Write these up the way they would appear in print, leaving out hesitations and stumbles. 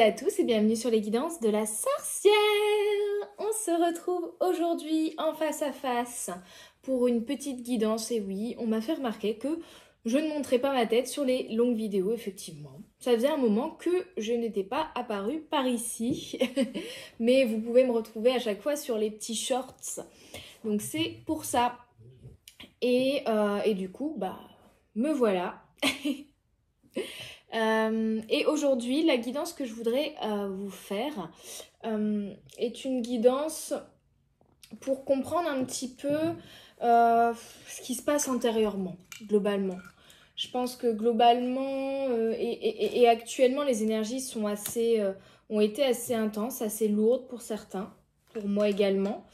à tous et bienvenue sur les guidances de la sorcière. On se retrouve aujourd'hui en face à face pour une petite guidance. Et oui, on m'a fait remarquer que je ne montrais pas ma tête sur les longues vidéos, effectivement. Ça faisait un moment que je n'étais pas apparue par ici. Mais vous pouvez me retrouver à chaque fois sur les petits shorts. Donc c'est pour ça. Et du coup, me voilà. Et aujourd'hui, la guidance que je voudrais vous faire est une guidance pour comprendre un petit peu ce qui se passe intérieurement, globalement. Je pense que globalement et actuellement, les énergies sont ont été assez intenses, assez lourdes pour certains, pour moi également.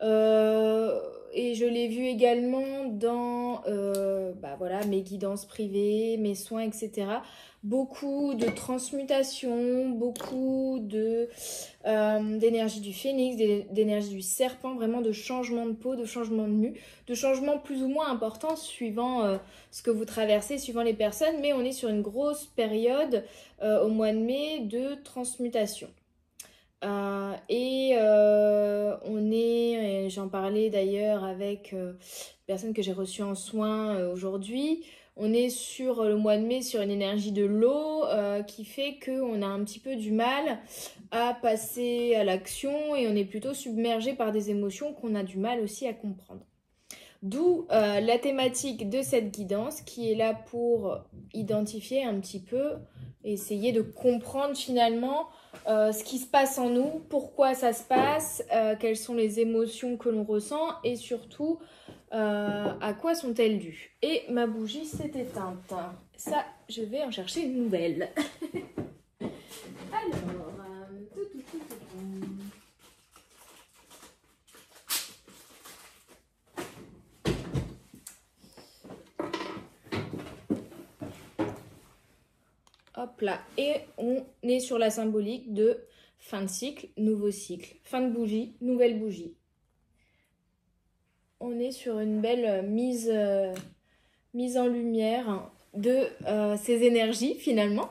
Et je l'ai vu également dans voilà, mes guidances privées, mes soins, etc. Beaucoup de transmutation, beaucoup d'énergie du phénix, d'énergie du serpent, vraiment de changement de peau, de changement de mue, de changements plus ou moins importants suivant ce que vous traversez, suivant les personnes. Mais on est sur une grosse période au mois de mai de transmutation. J'en parlais d'ailleurs avec une personne que j'ai reçue en soins aujourd'hui. On est sur le mois de mai sur une énergie de l'eau qui fait qu'on a un petit peu du mal à passer à l'action et on est plutôt submergé par des émotions qu'on a du mal aussi à comprendre. D'où la thématique de cette guidance qui est là pour identifier un petit peu, essayer de comprendre finalement ce qui se passe en nous, pourquoi ça se passe, quelles sont les émotions que l'on ressent et surtout à quoi sont-elles dues. Et ma bougie s'est éteinte. Ça, je vais en chercher une nouvelle. Alors, hop là, et on est sur la symbolique de fin de cycle, nouveau cycle, fin de bougie, nouvelle bougie. On est sur une belle mise en lumière de ces énergies finalement.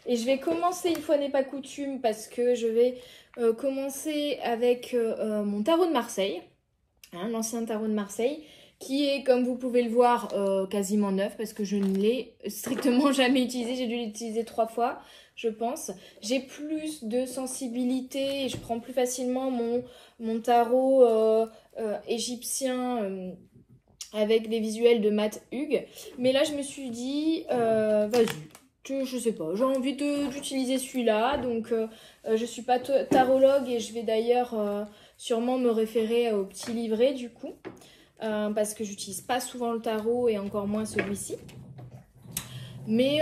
Et je vais commencer, une fois n'est pas coutume, parce que je vais commencer avec mon tarot de Marseille, l'ancien tarot de Marseille, qui est, comme vous pouvez le voir, quasiment neuf, parce que je ne l'ai strictement jamais utilisé. J'ai dû l'utiliser 3 fois, je pense. J'ai plus de sensibilité et je prends plus facilement mon tarot égyptien avec des visuels de Matt Hughes. Mais là, je me suis dit, vas-y. Je sais pas, j'ai envie d'utiliser celui-là, donc je suis pas tarologue et je vais d'ailleurs sûrement me référer au petit livret du coup, parce que j'utilise pas souvent le tarot et encore moins celui-ci. Mais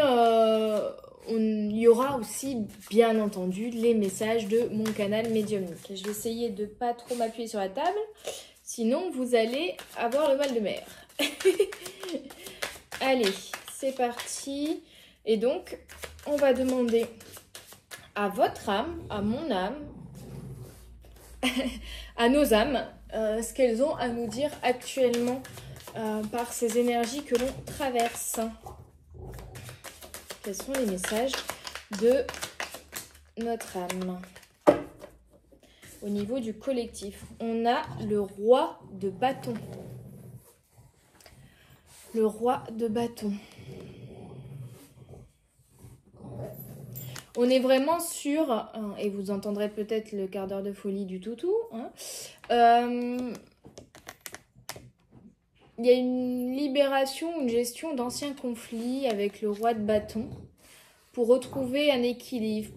il y aura aussi bien entendu les messages de mon canal médiumnique. Je vais essayer de pas trop m'appuyer sur la table, sinon vous allez avoir le mal de mer. Allez, c'est parti. Et donc, on va demander à votre âme, à mon âme, à nos âmes, ce qu'elles ont à nous dire actuellement par ces énergies que l'on traverse. Quels sont les messages de notre âme? Au niveau du collectif, on a le roi de bâton. Le roi de bâton. On est vraiment sur, et vous entendrez peut-être le quart d'heure de folie du toutou, il y a une libération, une gestion d'anciens conflits avec le roi de bâton pour retrouver un équilibre,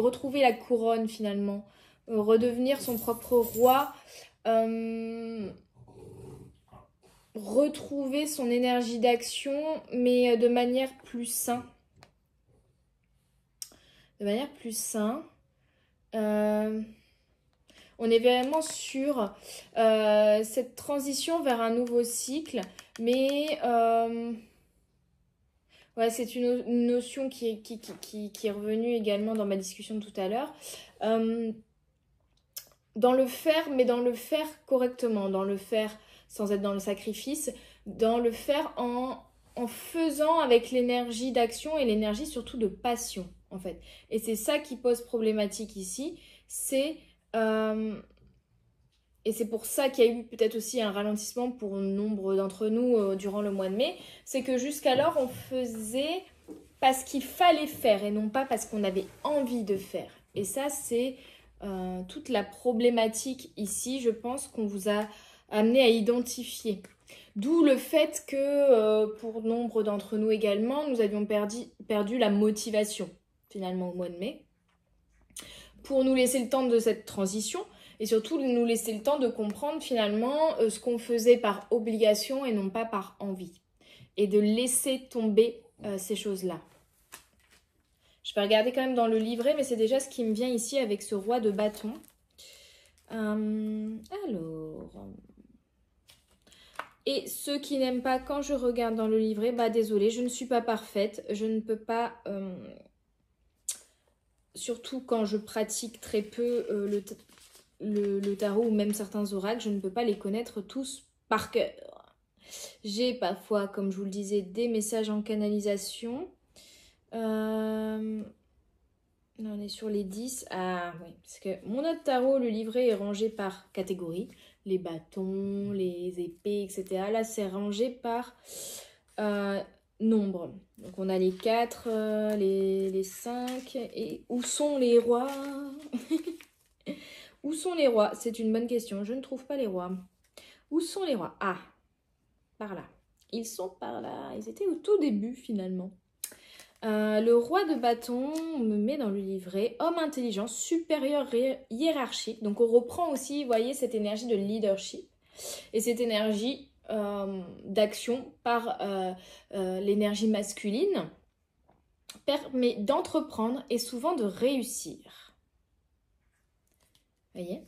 retrouver la couronne finalement, redevenir son propre roi, retrouver son énergie d'action mais de manière plus saine. De manière plus saine. On est vraiment sur cette transition vers un nouveau cycle, mais ouais, c'est une notion qui est revenue également dans ma discussion de tout à l'heure. Dans le faire, mais dans le faire correctement, dans le faire sans être dans le sacrifice, dans le faire en faisant avec l'énergie d'action et l'énergie surtout de passion, en fait. Et c'est ça qui pose problématique ici. Et c'est pour ça qu'il y a eu peut-être aussi un ralentissement pour nombre d'entre nous durant le mois de mai. C'est que jusqu'alors, on faisait parce qu'il fallait faire et non pas parce qu'on avait envie de faire. Et ça, c'est toute la problématique ici, je pense, qu'on vous a amené à identifier. D'où le fait que pour nombre d'entre nous également, nous avions perdu la motivation finalement au mois de mai. Pour nous laisser le temps de cette transition et surtout nous laisser le temps de comprendre finalement ce qu'on faisait par obligation et non pas par envie. Et de laisser tomber ces choses-là. Je vais regarder quand même dans le livret, mais c'est déjà ce qui me vient ici avec ce roi de bâton. Alors... Et ceux qui n'aiment pas quand je regarde dans le livret, bah désolé, je ne suis pas parfaite. Je ne peux pas... surtout quand je pratique très peu le tarot ou même certains oracles, je ne peux pas les connaître tous par cœur. J'ai parfois, comme je vous le disais, des messages en canalisation. On est sur les 10. Ah oui, parce que mon autre tarot, le livret est rangé par catégorie. Les bâtons, les épées, etc. Là, c'est rangé par nombre. Donc, on a les 4, les 5. Et où sont les rois? Où sont les rois? C'est une bonne question. Je ne trouve pas les rois. Où sont les rois? Ah, par là. Ils sont par là. Ils étaient au tout début, finalement. Le roi de bâton, on me met dans le livret, homme intelligent, supérieur hiérarchique. Donc on reprend aussi, vous voyez, cette énergie de leadership et cette énergie d'action par l'énergie masculine permet d'entreprendre et souvent de réussir. Vous voyez?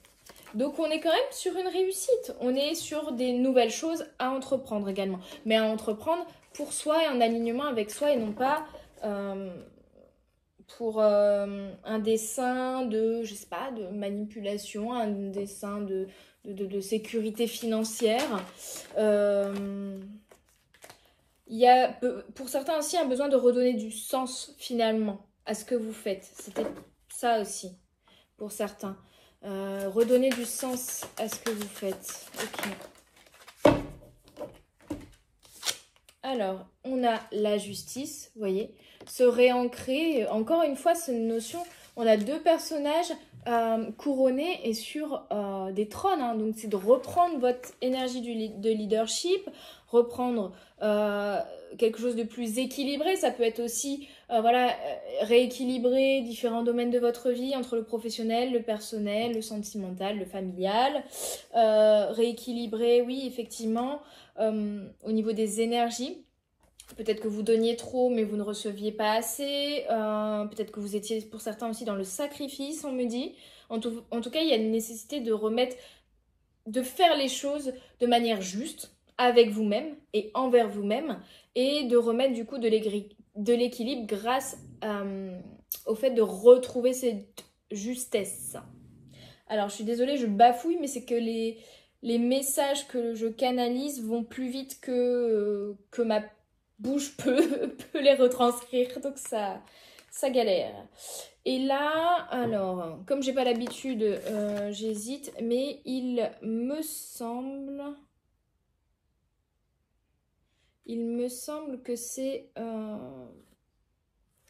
Donc on est quand même sur une réussite, on est sur des nouvelles choses à entreprendre également. Mais à entreprendre pour soi et en alignement avec soi et non pas... pour un dessin de, je sais pas, de manipulation, un dessin de sécurité financière. Il y a pour certains aussi un besoin de redonner du sens finalement à ce que vous faites. C'était ça aussi pour certains. Redonner du sens à ce que vous faites. Ok. Alors, on a la justice, vous voyez, se réancrer. Encore une fois, cette notion, on a deux personnages couronnés et sur des trônes. Hein. Donc, c'est de reprendre votre énergie de leadership, reprendre quelque chose de plus équilibré. Ça peut être aussi, rééquilibrer différents domaines de votre vie entre le professionnel, le personnel, le sentimental, le familial. Rééquilibrer, oui, effectivement, au niveau des énergies. Peut-être que vous donniez trop, mais vous ne receviez pas assez. Peut-être que vous étiez, pour certains aussi, dans le sacrifice, on me dit. En tout cas, il y a une nécessité de faire les choses de manière juste, avec vous-même et envers vous-même, et de remettre du coup de l'équilibre grâce au fait de retrouver cette justesse. Alors, je suis désolée, je bafouille, mais c'est que les messages que je canalise vont plus vite que ma bouche peut les retranscrire, donc ça galère. Et là, alors, comme j'ai pas l'habitude, j'hésite, mais il me semble que c'est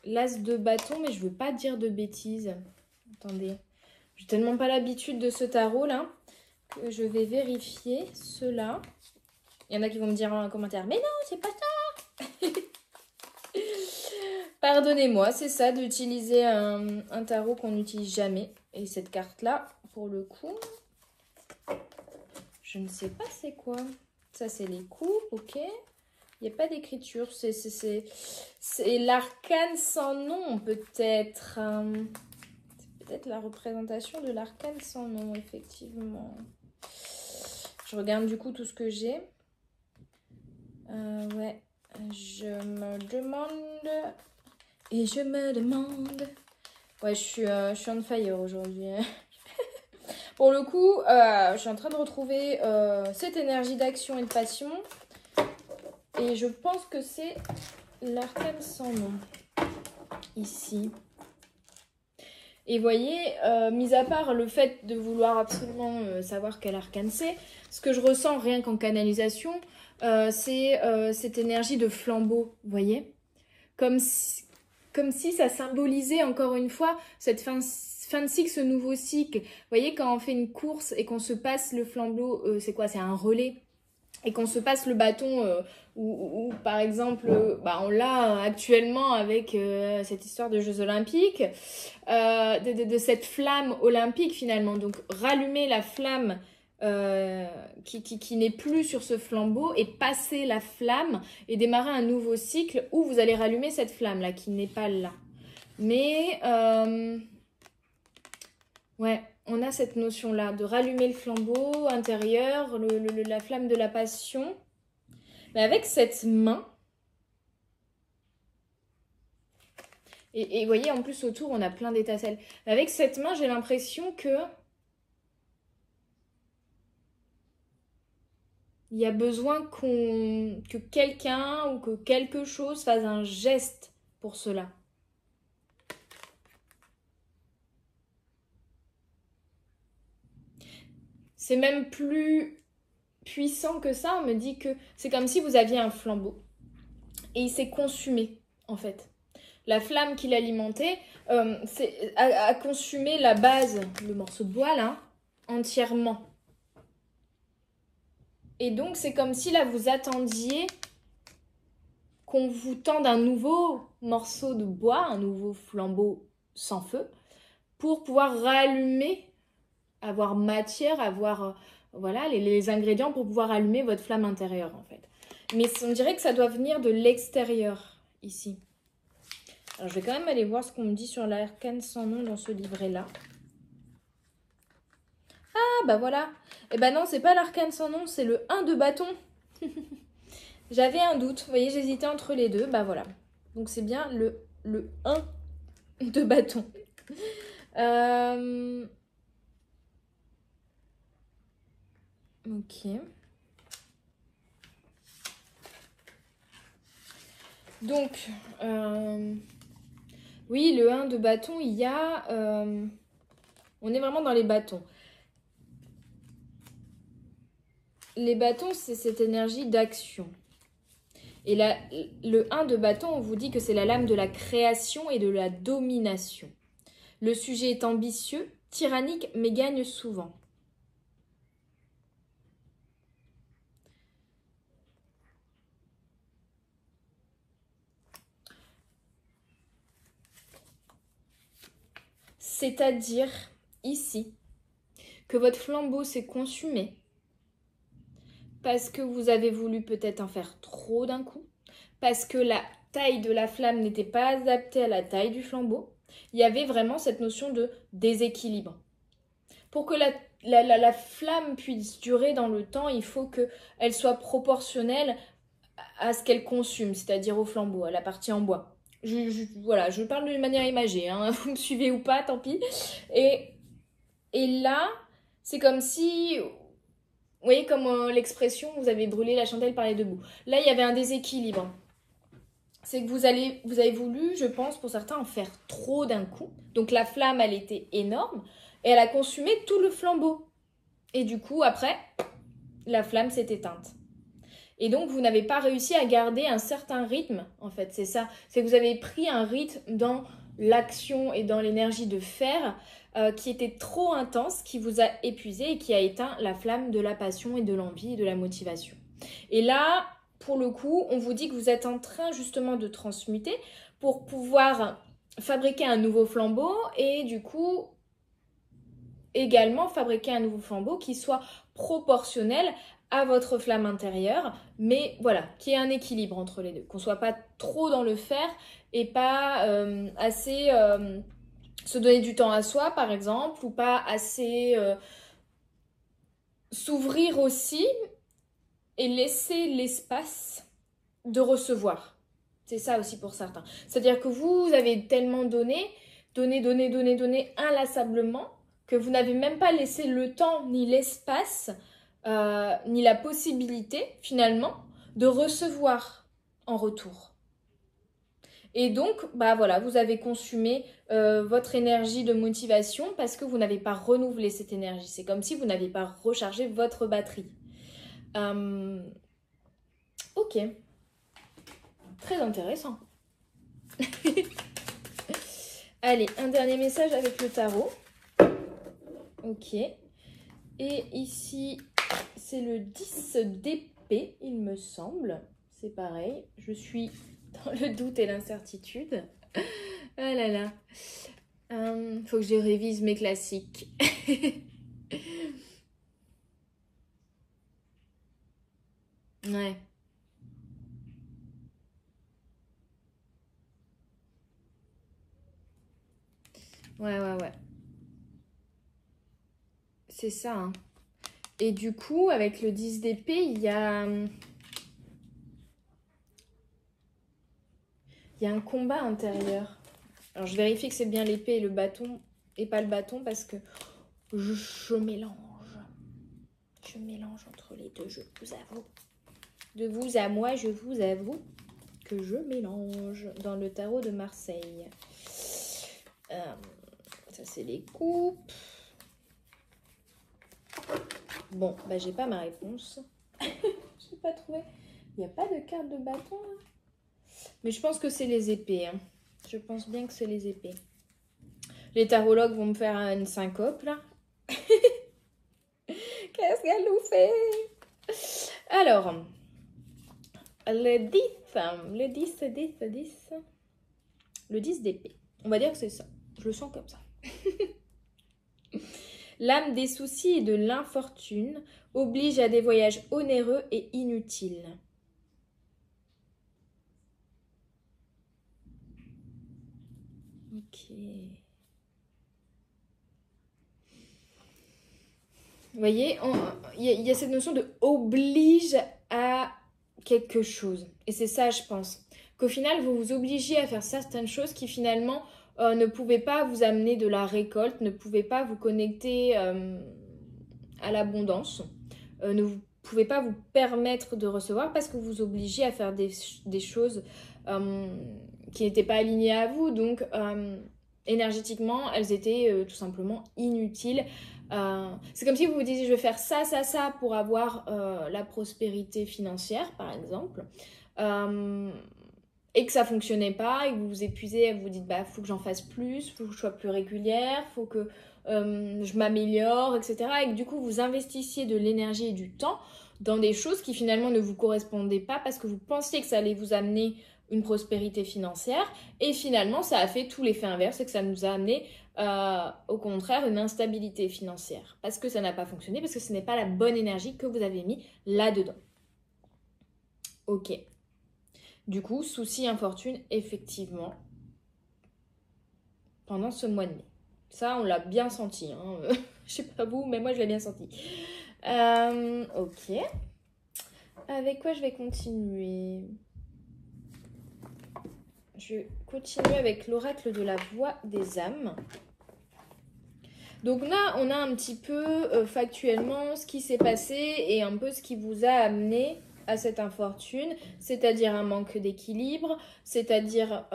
l'as de bâton, mais je veux pas dire de bêtises. Attendez, j'ai tellement pas l'habitude de ce tarot là que je vais vérifier cela. Il y en a qui vont me dire en commentaire, mais non, c'est pas ça. Pardonnez-moi, c'est ça d'utiliser un tarot qu'on n'utilise jamais. Et cette carte-là, pour le coup, je ne sais pas c'est quoi. Ça, c'est les coupes, ok. Il n'y a pas d'écriture. C'est l'arcane sans nom, peut-être. C'est peut-être la représentation de l'arcane sans nom, effectivement. Je regarde du coup tout ce que j'ai. Ouais, je me demande... Et je me demande... Ouais, je suis on fire aujourd'hui. Pour le coup, je suis en train de retrouver cette énergie d'action et de passion. Et je pense que c'est l'arcane sans nom. Ici. Et voyez, mis à part le fait de vouloir absolument savoir quel arcane c'est, ce que je ressens rien qu'en canalisation, c'est cette énergie de flambeau, vous voyez, comme si ça symbolisait encore une fois cette fin de cycle, ce nouveau cycle. Vous voyez, quand on fait une course et qu'on se passe le flambeau, c'est quoi? C'est un relais. Et qu'on se passe le bâton, ou par exemple, on l'a actuellement avec cette histoire de Jeux Olympiques, de cette flamme olympique finalement. Donc rallumer la flamme qui n'est plus sur ce flambeau et passer la flamme et démarrer un nouveau cycle où vous allez rallumer cette flamme là qui n'est pas là. Mais ouais, on a cette notion-là de rallumer le flambeau intérieur, la flamme de la passion. Mais avec cette main, et vous voyez, en plus autour, on a plein d'étincelles. Avec cette main, j'ai l'impression que il y a besoin que quelqu'un ou que quelque chose fasse un geste pour cela. C'est même plus puissant que ça. On me dit que c'est comme si vous aviez un flambeau et il s'est consumé en fait. La flamme qui l'alimentait a consumé la base, le morceau de bois là, entièrement. Et donc c'est comme si là vous attendiez qu'on vous tende un nouveau morceau de bois, un nouveau flambeau sans feu, pour pouvoir rallumer, avoir matière, avoir voilà, les ingrédients pour pouvoir allumer votre flamme intérieure en fait. Mais on dirait que ça doit venir de l'extérieur ici. Alors je vais quand même aller voir ce qu'on me dit sur l'arcane sans nom dans ce livret-là. Ah bah voilà. Eh ben non, c'est pas l'arcane sans nom, c'est le 1 de bâton. J'avais un doute, vous voyez, j'hésitais entre les deux, bah voilà. Donc c'est bien le 1 de bâton. Ok. Donc, oui, le 1 de bâton, il y a... on est vraiment dans les bâtons. Les bâtons, c'est cette énergie d'action. Et là, le 1 de bâton, on vous dit que c'est la lame de la création et de la domination. Le sujet est ambitieux, tyrannique, mais gagne souvent. C'est-à-dire, ici, que votre flambeau s'est consumé parce que vous avez voulu peut-être en faire trop d'un coup, parce que la taille de la flamme n'était pas adaptée à la taille du flambeau. Il y avait vraiment cette notion de déséquilibre. Pour que la flamme puisse durer dans le temps, il faut qu'elle soit proportionnelle à ce qu'elle consume, c'est-à-dire au flambeau, à la partie en bois. Voilà, je parle de manière imagée, hein. Vous me suivez ou pas, tant pis. Et là, c'est comme si... Vous voyez comme l'expression, vous avez brûlé la chandelle par les deux bouts. Là, il y avait un déséquilibre. C'est que vous avez voulu, je pense, pour certains, en faire trop d'un coup. Donc la flamme, elle était énorme. Et elle a consumé tout le flambeau. Et du coup, après, la flamme s'est éteinte. Et donc, vous n'avez pas réussi à garder un certain rythme, en fait. C'est ça. C'est que vous avez pris un rythme dans l'action et dans l'énergie de faire qui était trop intense, qui vous a épuisé et qui a éteint la flamme de la passion et de l'envie et de la motivation. Et là, pour le coup, on vous dit que vous êtes en train justement de transmuter pour pouvoir fabriquer un nouveau flambeau et du coup également fabriquer un nouveau flambeau qui soit proportionnel à votre flamme intérieure, mais voilà, qu'il y ait un équilibre entre les deux, qu'on ne soit pas trop dans le faire et pas assez se donner du temps à soi par exemple, ou pas assez s'ouvrir aussi et laisser l'espace de recevoir. C'est ça aussi pour certains. C'est-à-dire que vous avez tellement donné inlassablement que vous n'avez même pas laissé le temps ni l'espace ni la possibilité finalement de recevoir en retour. Et donc, bah voilà, vous avez consumé votre énergie de motivation parce que vous n'avez pas renouvelé cette énergie. C'est comme si vous n'avez pas rechargé votre batterie. Ok, très intéressant. Allez, un dernier message avec le tarot. Ok. Et ici, c'est le 10 d'épée, il me semble. C'est pareil, je suis dans le doute et l'incertitude. Ah là là. Faut que je révise mes classiques. Ouais. Ouais. C'est ça, hein. Et du coup, avec le 10 d'épée, il y a un combat intérieur. Alors, je vérifie que c'est bien l'épée et le bâton, et pas le bâton, parce que je mélange. Je mélange entre les deux, je vous avoue. De vous à moi, je vous avoue que je mélange dans le tarot de Marseille. Ça, c'est les coupes. Bon, bah j'ai pas ma réponse. J'ai pas trouvé. Il n'y a pas de carte de bâton là. Mais je pense que c'est les épées. Hein. Je pense bien que c'est les épées. Les tarologues vont me faire une syncope là. Qu'est-ce qu'elle nous fait? Alors, le 10 d'épée. On va dire que c'est ça. Je le sens comme ça. L'âme des soucis et de l'infortune oblige à des voyages onéreux et inutiles. Ok. Vous voyez, il y a cette notion de oblige à quelque chose. Et c'est ça, je pense. Qu'au final, vous vous obligez à faire certaines choses qui finalement ne pouvaient pas vous amener de la récolte, ne pouvaient pas vous connecter à l'abondance, ne pouvez pas vous permettre de recevoir parce que vous vous obligez à faire des choses qui n'étaient pas alignées à vous. Donc, énergétiquement, elles étaient tout simplement inutiles. C'est comme si vous vous disiez je vais faire ça pour avoir la prospérité financière par exemple et que ça fonctionnait pas et que vous vous épuisez, vous vous dites bah faut que j'en fasse plus, faut que je sois plus régulière, faut que je m'améliore, etc. Et que du coup vous investissiez de l'énergie et du temps dans des choses qui finalement ne vous correspondaient pas parce que vous pensiez que ça allait vous amener une prospérité financière et finalement ça a fait tout l'effet inverse et que ça nous a amené au contraire une instabilité financière parce que ça n'a pas fonctionné, parce que ce n'est pas la bonne énergie que vous avez mis là-dedans. Ok. Du coup, souci, infortune, effectivement, pendant ce mois de mai. Ça, on l'a bien senti. Hein. Je sais pas vous, mais moi, je l'ai bien senti. Ok. Avec quoi je vais continuer? Je continue avec l'oracle de la voix des âmes. Donc là, on a un petit peu factuellement ce qui s'est passé et un peu ce qui vous a amené à cette infortune, c'est-à-dire un manque d'équilibre, c'est-à-dire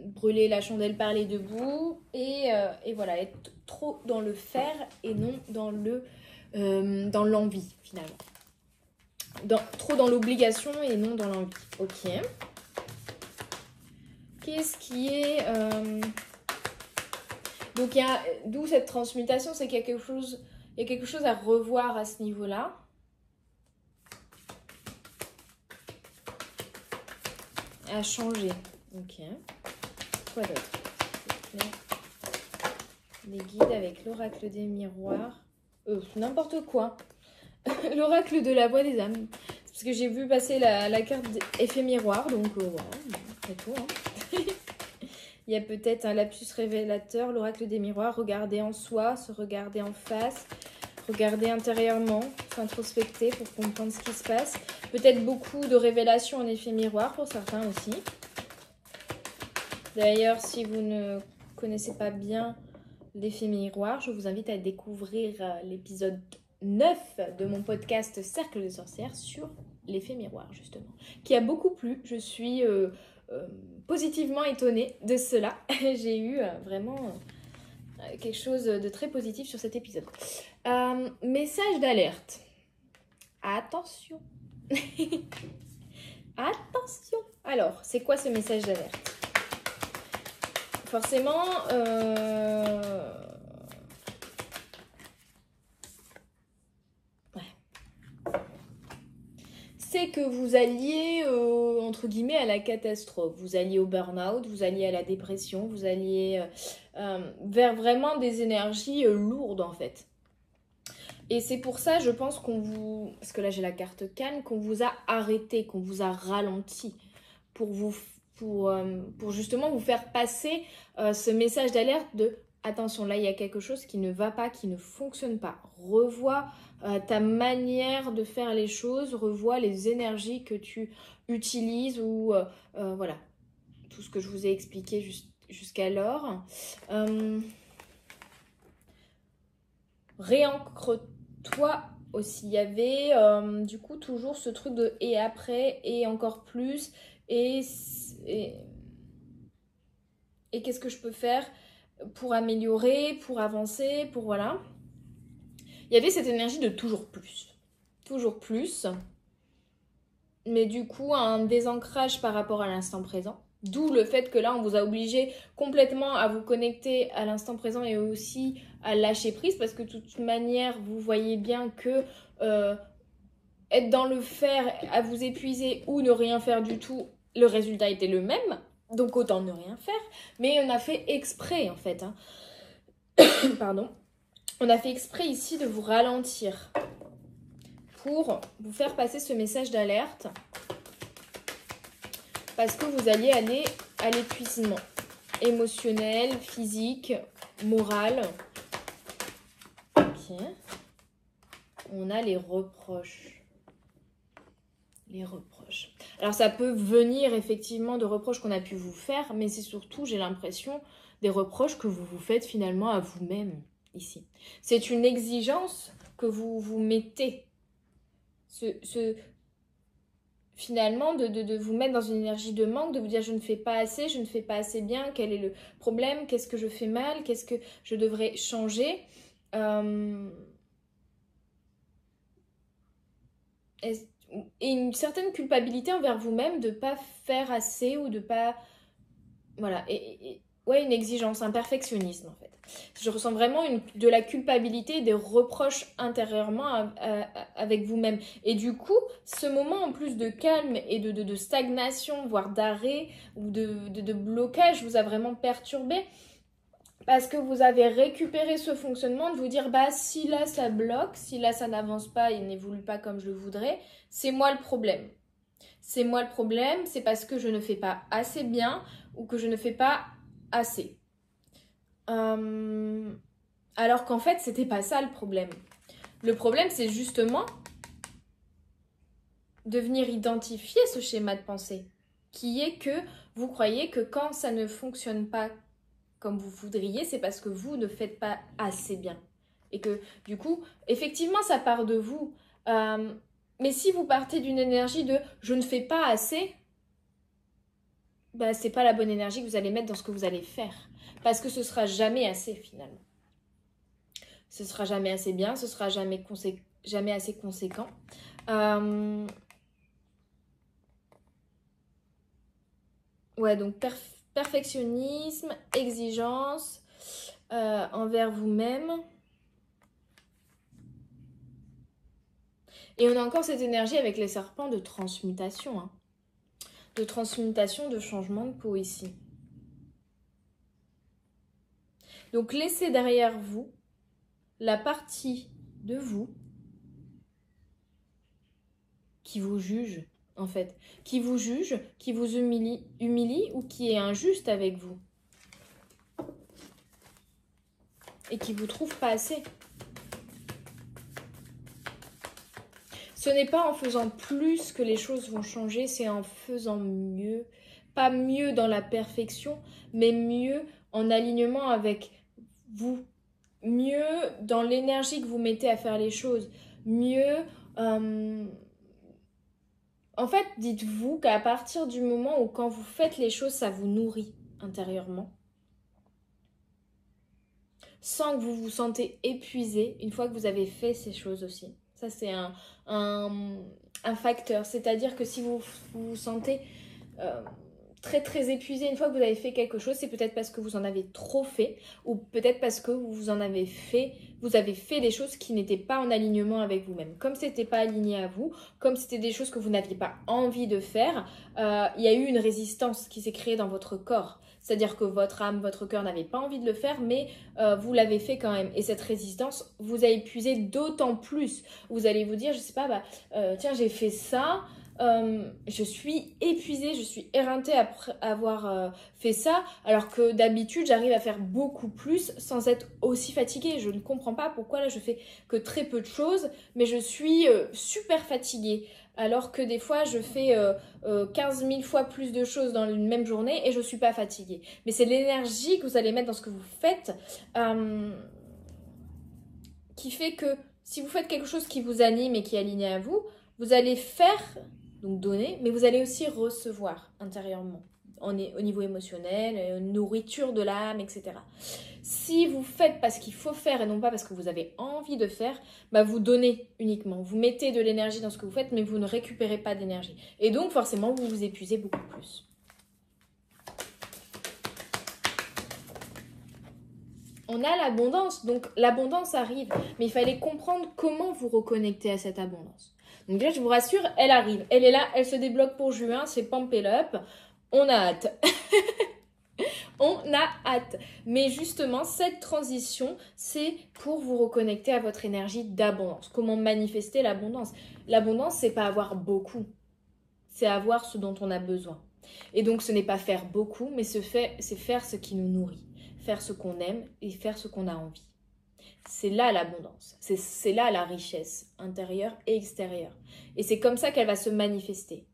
brûler la chandelle par les deux bouts et voilà, être trop dans le faire et non dans l'envie finalement. Trop dans l'obligation et non dans l'envie. Ok. Qu'est-ce qui est... Donc, d'où cette transmutation, c'est qu'il y a quelque chose à revoir à ce niveau-là. À changer. Ok. Quoi d'autre? Les guides avec l'oracle des miroirs. N'importe quoi. L'oracle de la voix des âmes. Parce que j'ai vu passer la carte effet miroir, donc voilà, c'est tout. Hein. Il y a peut-être un lapsus révélateur, l'oracle des miroirs, regarder en soi, se regarder en face, regarder intérieurement, s'introspecter pour comprendre ce qui se passe. Peut-être beaucoup de révélations en effet miroir pour certains aussi. D'ailleurs, si vous ne connaissez pas bien l'effet miroir, je vous invite à découvrir l'épisode 9 de mon podcast Cercle de sorcières sur l'effet miroir, justement, qui a beaucoup plu. Je suis positivement étonnée de cela. J'ai eu vraiment quelque chose de très positif sur cet épisode. Message d'alerte. Attention. Attention. Alors, c'est quoi ce message d'alerte? Forcément, c'est que vous alliez, entre guillemets, à la catastrophe. Vous alliez au burn-out, vous alliez à la dépression, vous alliez vers vraiment des énergies lourdes, en fait. Et c'est pour ça, je pense qu'on vous... Parce que là, j'ai la carte calme, qu'on vous a arrêté, qu'on vous a ralenti pour justement vous faire passer ce message d'alerte de attention, là il y a quelque chose qui ne va pas, qui ne fonctionne pas. Revois ta manière de faire les choses, revois les énergies que tu utilises ou voilà, tout ce que je vous ai expliqué jusqu'alors. Réancre-toi aussi. Il y avait du coup toujours ce truc de et après et encore plus et qu'est-ce que je peux faire pour améliorer, pour avancer, pour voilà. Il y avait cette énergie de toujours plus, mais du coup un désancrage par rapport à l'instant présent. D'où le fait que là, on vous a obligé complètement à vous connecter à l'instant présent et aussi à lâcher prise parce que de toute manière, vous voyez bien que être dans le faire, à vous épuiser ou ne rien faire du tout, le résultat était le même. Donc autant ne rien faire. Mais on a fait exprès en fait. Hein. Pardon. On a fait exprès ici de vous ralentir pour vous faire passer ce message d'alerte. Parce que vous alliez aller à l'épuisement émotionnel, physique, moral. Ok. On a les reproches. Les reproches. Alors ça peut venir effectivement de reproches qu'on a pu vous faire, mais c'est surtout, j'ai l'impression, des reproches que vous vous faites finalement à vous-même ici. C'est une exigence que vous vous mettez. Finalement, de vous mettre dans une énergie de manque, de vous dire je ne fais pas assez, je ne fais pas assez bien, quel est le problème, qu'est-ce que je fais mal, qu'est-ce que je devrais changer. Et une certaine culpabilité envers vous-même de ne pas faire assez ou de pas... Voilà, ouais, une exigence, un perfectionnisme en fait. Je ressens vraiment de la culpabilité, des reproches intérieurement avec vous-même. Et du coup, ce moment en plus de calme et de stagnation, voire d'arrêt ou de blocage vous a vraiment perturbé. Parce que vous avez récupéré ce fonctionnement de vous dire, bah si là ça bloque, si là ça n'avance pas et n'évolue pas comme je le voudrais, c'est moi le problème. C'est moi le problème, c'est parce que je ne fais pas assez bien ou que je ne fais pas assez. Alors qu'en fait, c'était pas ça le problème. Le problème, c'est justement de venir identifier ce schéma de pensée, qui est que vous croyez que quand ça ne fonctionne pas comme vous voudriez, c'est parce que vous ne faites pas assez bien. Et que du coup, effectivement, ça part de vous. Mais si vous partez d'une énergie de « je ne fais pas assez », bah, c'est pas la bonne énergie que vous allez mettre dans ce que vous allez faire. Parce que ce sera jamais assez finalement. Ce sera jamais assez bien, ce sera jamais assez conséquent. Ouais, donc perfectionnisme, exigence envers vous-même. Et on a encore cette énergie avec les serpents de transmutation. Hein. De transmutation, de changement de peau ici. Donc laissez derrière vous la partie de vous qui vous juge, en fait. Qui vous juge, qui vous humilie ou qui est injuste avec vous. Et qui vous trouve pas assez. Ce n'est pas en faisant plus que les choses vont changer, c'est en faisant mieux. Pas mieux dans la perfection, mais mieux en alignement avec vous. Mieux dans l'énergie que vous mettez à faire les choses. Mieux En fait, dites-vous qu'à partir du moment où quand vous faites les choses, ça vous nourrit intérieurement, sans que vous vous sentez épuisé une fois que vous avez fait ces choses aussi. Ça, c'est un, un facteur. C'est-à-dire que si vous sentez euh, très très épuisé une fois que vous avez fait quelque chose, c'est peut-être parce que vous en avez trop fait ou peut-être parce que vous avez fait des choses qui n'étaient pas en alignement avec vous-même. Comme c'était pas aligné à vous, comme c'était des choses que vous n'aviez pas envie de faire, il y a eu une résistance qui s'est créée dans votre corps. C'est-à-dire que votre âme, votre cœur n'avait pas envie de le faire, mais vous l'avez fait quand même. Et cette résistance vous a épuisé d'autant plus. Vous allez vous dire, je sais pas, tiens, j'ai fait ça, je suis épuisée, je suis éreintée après avoir fait ça, alors que d'habitude, j'arrive à faire beaucoup plus sans être aussi fatiguée. Je ne comprends pas pourquoi là, je fais que très peu de choses, mais je suis super fatiguée. Alors que des fois, je fais 15 000 fois plus de choses dans une même journée et je ne suis pas fatiguée. Mais c'est l'énergie que vous allez mettre dans ce que vous faites qui fait que si vous faites quelque chose qui vous anime et qui est aligné à vous, vous allez faire, donc donner, mais vous allez aussi recevoir intérieurement, au niveau émotionnel, nourriture de l'âme, etc. Si vous faites parce qu'il faut faire et non pas parce que vous avez envie de faire, vous donnez uniquement. Vous mettez de l'énergie dans ce que vous faites, mais vous ne récupérez pas d'énergie. Et donc, forcément, vous vous épuisez beaucoup plus. On a l'abondance, donc l'abondance arrive. Mais il fallait comprendre comment vous reconnecter à cette abondance. Donc là, je vous rassure, elle arrive. Elle est là, elle se débloque pour juin, c'est pump it up. On a hâte. On a hâte. Mais justement, cette transition, c'est pour vous reconnecter à votre énergie d'abondance. Comment manifester l'abondance? L'abondance, c'est pas avoir beaucoup. C'est avoir ce dont on a besoin. Et donc, ce n'est pas faire beaucoup, mais c'est faire ce qui nous nourrit. Faire ce qu'on aime et faire ce qu'on a envie. C'est là l'abondance. C'est là la richesse intérieure et extérieure. Et c'est comme ça qu'elle va se manifester.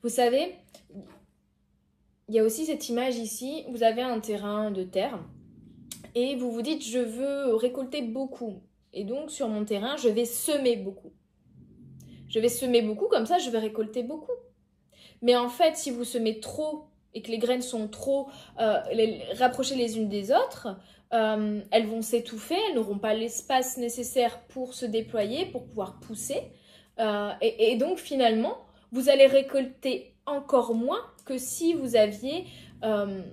Vous savez, il y a aussi cette image ici, vous avez un terrain de terre et vous vous dites je veux récolter beaucoup. Et donc sur mon terrain, je vais semer beaucoup. Je vais semer beaucoup, comme ça je vais récolter beaucoup. Mais en fait, si vous semez trop et que les graines sont trop rapprochées les unes des autres, elles vont s'étouffer, elles n'auront pas l'espace nécessaire pour se déployer, pour pouvoir pousser. Et donc finalement, vous allez récolter encore moins que si vous aviez, de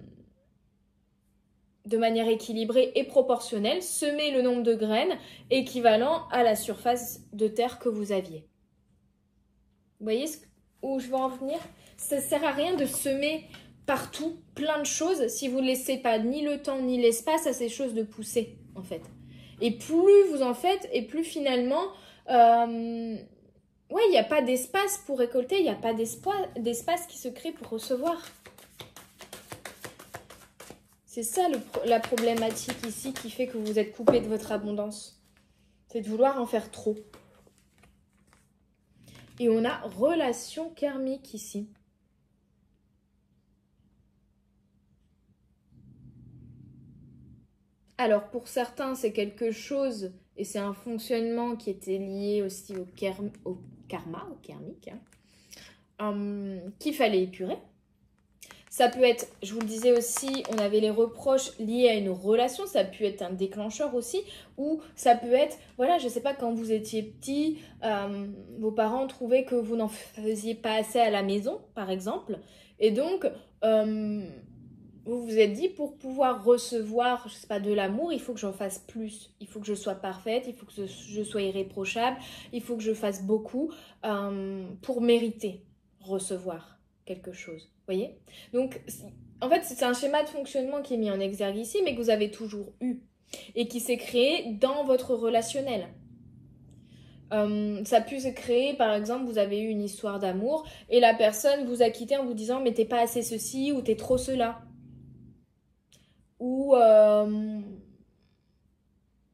manière équilibrée et proportionnelle, semé le nombre de graines équivalent à la surface de terre que vous aviez. Vous voyez où je veux en venir? Ça ne sert à rien de semer partout plein de choses si vous ne laissez pas ni le temps ni l'espace à ces choses de pousser, en fait. Et plus vous en faites, et plus finalement... il n'y a pas d'espace pour récolter, il n'y a pas d'espace qui se crée pour recevoir. C'est ça la problématique ici qui fait que vous êtes coupé de votre abondance. C'est de vouloir en faire trop. Et on a relation karmique ici. Alors pour certains, c'est quelque chose, et c'est un fonctionnement qui était lié aussi au karma, au karmique, qu'il fallait épurer. Ça peut être, je vous le disais aussi, on avait les reproches liés à une relation, ça peut être un déclencheur aussi, ou ça peut être, voilà, je sais pas, quand vous étiez petit, vos parents trouvaient que vous n'en faisiez pas assez à la maison, par exemple, et donc, vous vous êtes dit, pour pouvoir recevoir, je sais pas, de l'amour, il faut que j'en fasse plus, il faut que je sois parfaite, il faut que je sois irréprochable, il faut que je fasse beaucoup pour mériter recevoir quelque chose. Vous voyez? Donc, en fait, c'est un schéma de fonctionnement qui est mis en exergue ici, mais que vous avez toujours eu et qui s'est créé dans votre relationnel. Ça a pu se créer, par exemple, vous avez eu une histoire d'amour et la personne vous a quitté en vous disant « mais t'es pas assez ceci » ou « t'es trop cela ». Ou...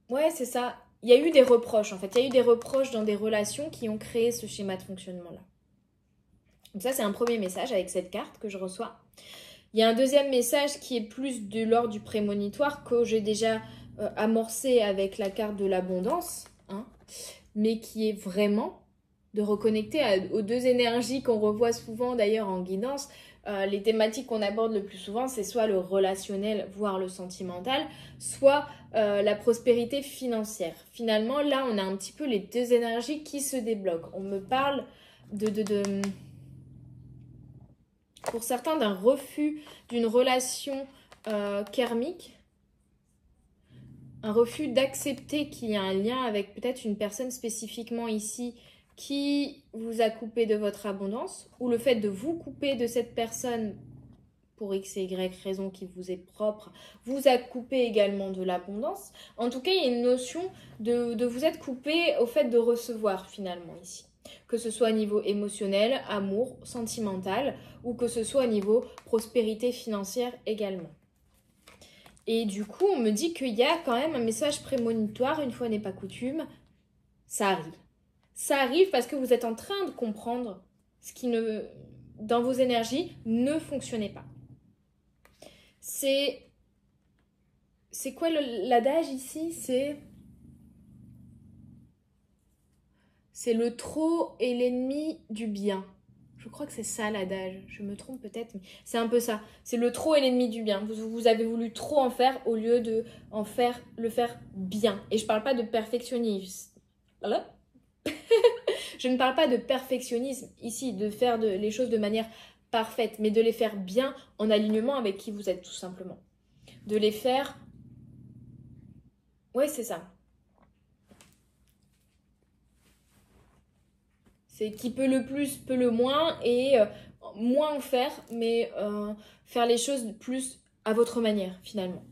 ouais, c'est ça. Il y a eu des reproches, en fait. Il y a eu des reproches dans des relations qui ont créé ce schéma de fonctionnement-là. Donc ça, c'est un premier message avec cette carte que je reçois. Il y a un deuxième message qui est plus de l'ordre du prémonitoire que j'ai déjà amorcé avec la carte de l'abondance, hein, mais qui est vraiment de reconnecter aux deux énergies qu'on revoit souvent d'ailleurs en guidance. Les thématiques qu'on aborde le plus souvent, c'est soit le relationnel, voire le sentimental, soit la prospérité financière. Finalement, là, on a un petit peu les deux énergies qui se débloquent. On me parle pour certains, d'un refus d'une relation karmique, un refus d'accepter qu'il y a un lien avec peut-être une personne spécifiquement ici qui vous a coupé de votre abondance, ou le fait de vous couper de cette personne pour X et Y raison qui vous est propre, vous a coupé également de l'abondance. En tout cas, il y a une notion de vous être coupé au fait de recevoir finalement ici. Que ce soit au niveau émotionnel, amour, sentimental, ou que ce soit au niveau prospérité financière également. Et du coup, on me dit qu'il y a quand même un message prémonitoire, une fois n'est pas coutume, ça arrive. Ça arrive parce que vous êtes en train de comprendre ce qui dans vos énergies ne fonctionnait pas. C'est quoi l'adage ici? C'est le trop est l'ennemi du bien. Je crois que c'est ça l'adage. Je me trompe peut-être, mais c'est un peu ça. C'est le trop est l'ennemi du bien. Vous avez voulu trop en faire au lieu de le faire bien. Et je parle pas de perfectionnisme. Voilà. Je ne parle pas de perfectionnisme ici, de faire les choses de manière parfaite, mais de les faire bien en alignement avec qui vous êtes tout simplement. De les faire... Ouais, c'est ça. C'est qui peut le plus, peut le moins, et moins en faire, mais faire les choses plus à votre manière, finalement.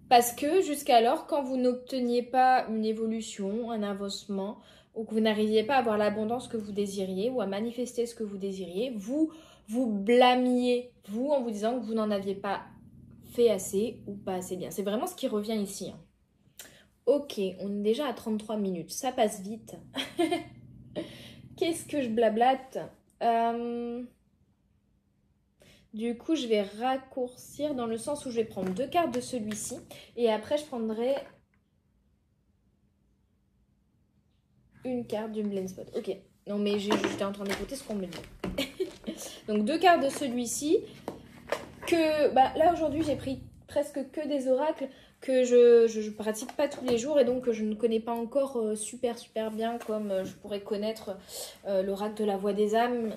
Parce que jusqu'alors, quand vous n'obteniez pas une évolution, un avancement, ou que vous n'arriviez pas à avoir l'abondance que vous désiriez, ou à manifester ce que vous désiriez, vous blâmiez, vous, en vous disant que vous n'en aviez pas fait assez ou pas assez bien. C'est vraiment ce qui revient ici. Hein. Ok, on est déjà à 33 minutes, ça passe vite. Qu'est-ce que je blablate Du coup, je vais raccourcir dans le sens où je vais prendre 2 cartes de celui-ci. Et après, je prendrai une carte du Blind Spot. Ok. Non, mais j'étais en train d'écouter ce qu'on me dit. Donc, 2 cartes de celui-ci. Là, aujourd'hui, j'ai pris presque que des oracles que je pratique pas tous les jours et donc que je ne connais pas encore super bien comme je pourrais connaître l'oracle de la voix des âmes.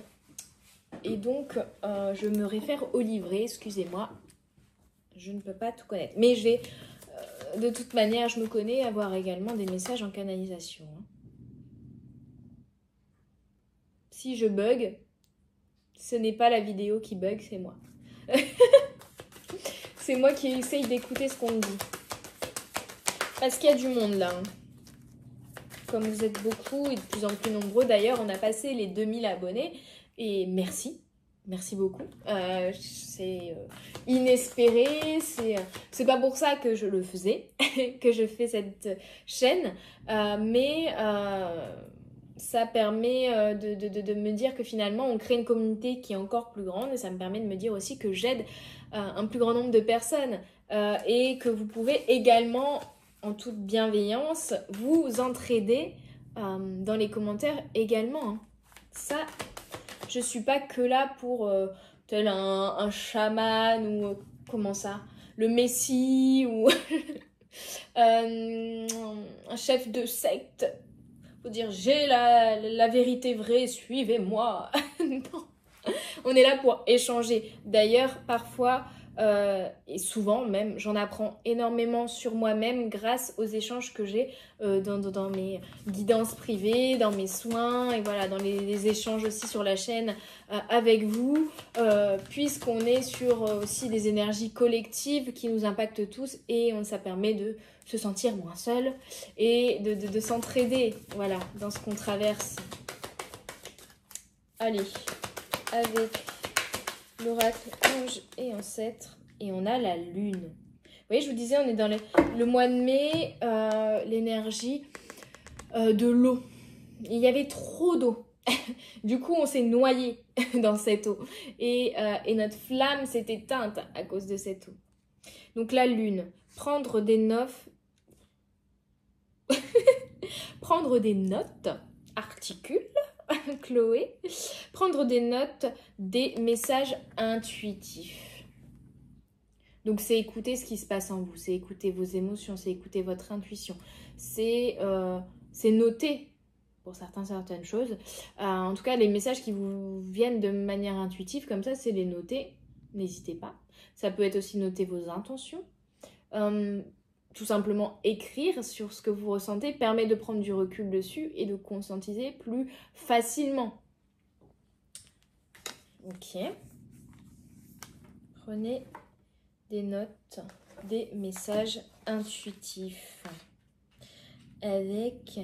Et donc, je me réfère au livret, excusez-moi. Je ne peux pas tout connaître. Mais je vais, de toute manière, je me connais, avoir également des messages en canalisation. Hein. Si je bug, ce n'est pas la vidéo qui bug, c'est moi. C'est moi qui essaye d'écouter ce qu'on me dit. Parce qu'il y a du monde là. Hein. Comme vous êtes beaucoup et de plus en plus nombreux, d'ailleurs, on a passé les 2000 abonnés. Et merci. Merci beaucoup. C'est inespéré. C'est pas pour ça que je le faisais, que je fais cette chaîne. Mais ça permet de me dire que finalement, on crée une communauté qui est encore plus grande. Et ça me permet de me dire aussi que j'aide un plus grand nombre de personnes. Et que vous pouvez également, en toute bienveillance, vous entraider dans les commentaires également. Hein. Ça... Je ne suis pas que là pour tel un chaman ou comment ça, le messie ou un chef de secte. Faut dire j'ai la vérité vraie, suivez-moi. Non, on est là pour échanger. D'ailleurs, parfois et souvent même, j'en apprends énormément sur moi-même grâce aux échanges que j'ai dans mes guidances privées, dans mes soins et voilà, dans les échanges aussi sur la chaîne avec vous, puisqu'on est sur aussi des énergies collectives qui nous impactent tous et ça permet de se sentir moins seul et de s'entraider, voilà, dans ce qu'on traverse. Allez, avec l'oracle ange et ancêtre, et on a la lune. Vous voyez, je vous disais, on est dans le mois de mai, l'énergie de l'eau. Il y avait trop d'eau. Du coup, on s'est noyé dans cette eau. Et notre flamme s'est éteinte à cause de cette eau. Donc la lune, prendre des notes, prendre des notes, articule, Chloé, prendre des notes, des messages intuitifs. Donc c'est écouter ce qui se passe en vous, c'est écouter vos émotions, c'est écouter votre intuition, c'est noter pour certaines choses. En tout cas, les messages qui vous viennent de manière intuitive, comme ça, c'est les noter, n'hésitez pas. Ça peut être aussi noter vos intentions. Tout simplement écrire sur ce que vous ressentez permet de prendre du recul dessus et de conscientiser plus facilement. Ok. Prenez des notes, des messages intuitifs avec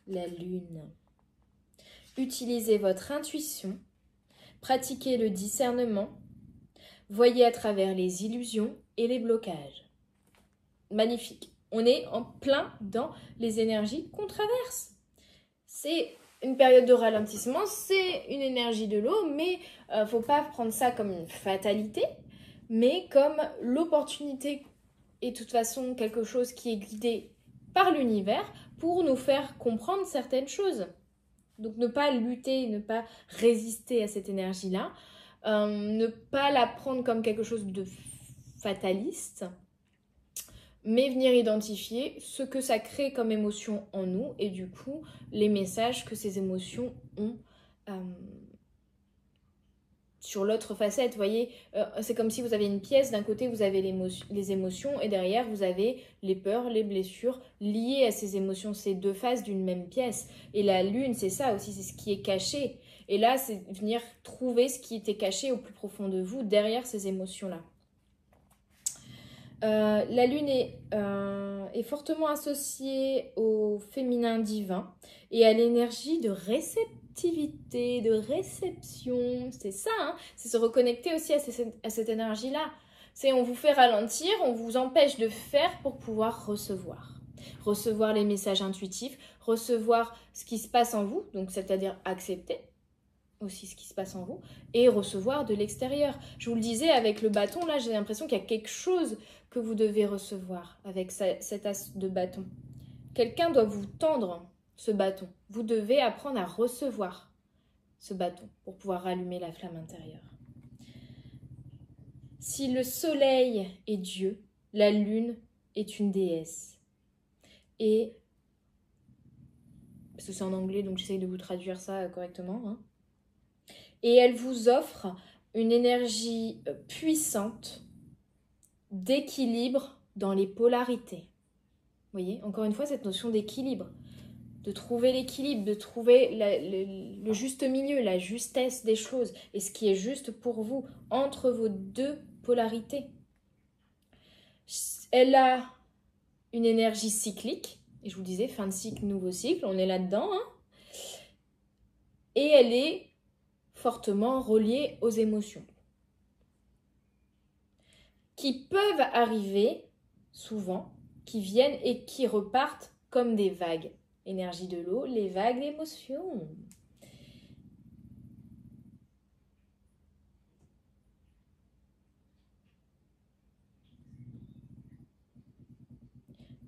la lune. Utilisez votre intuition, pratiquez le discernement, voyez à travers les illusions et les blocages. Magnifique. On est en plein dans les énergies qu'on traverse. C'est une période de ralentissement, c'est une énergie de l'eau, mais faut pas prendre ça comme une fatalité, mais comme l'opportunité et de toute façon quelque chose qui est guidé par l'univers pour nous faire comprendre certaines choses. Donc ne pas lutter, ne pas résister à cette énergie-là, ne pas la prendre comme quelque chose de fataliste, mais venir identifier ce que ça crée comme émotion en nous et du coup les messages que ces émotions ont sur l'autre facette. Vous voyez, c'est comme si vous avez une pièce, d'un côté vous avez les émotions et derrière vous avez les peurs, les blessures liées à ces émotions. C'est deux faces d'une même pièce. Et la lune, c'est ça aussi, c'est ce qui est caché. Et là, c'est venir trouver ce qui était caché au plus profond de vous, derrière ces émotions-là. La lune est fortement associée au féminin divin et à l'énergie de réceptivité, de réception. C'est ça, hein, c'est se reconnecter aussi à cette énergie-là. C'est on vous fait ralentir, on vous empêche de faire pour pouvoir recevoir. Recevoir les messages intuitifs, recevoir ce qui se passe en vous, donc c'est-à-dire accepter aussi ce qui se passe en vous, et recevoir de l'extérieur. Je vous le disais, avec le bâton, là, j'ai l'impression qu'il y a quelque chose que vous devez recevoir avec cet as de bâton. Quelqu'un doit vous tendre ce bâton. Vous devez apprendre à recevoir ce bâton pour pouvoir rallumer la flamme intérieure. Si le soleil est Dieu, la lune est une déesse. Et, parce que c'est en anglais, donc j'essaye de vous traduire ça correctement, hein. Et elle vous offre une énergie puissante d'équilibre dans les polarités. Vous voyez, encore une fois, cette notion d'équilibre, de trouver l'équilibre, de trouver le juste milieu, la justesse des choses et ce qui est juste pour vous entre vos deux polarités. Elle a une énergie cyclique, et je vous disais, fin de cycle, nouveau cycle, on est là-dedans, hein. Et elle est fortement reliées aux émotions qui peuvent arriver souvent, qui viennent et qui repartent comme des vagues. Énergie de l'eau, les vagues d'émotions.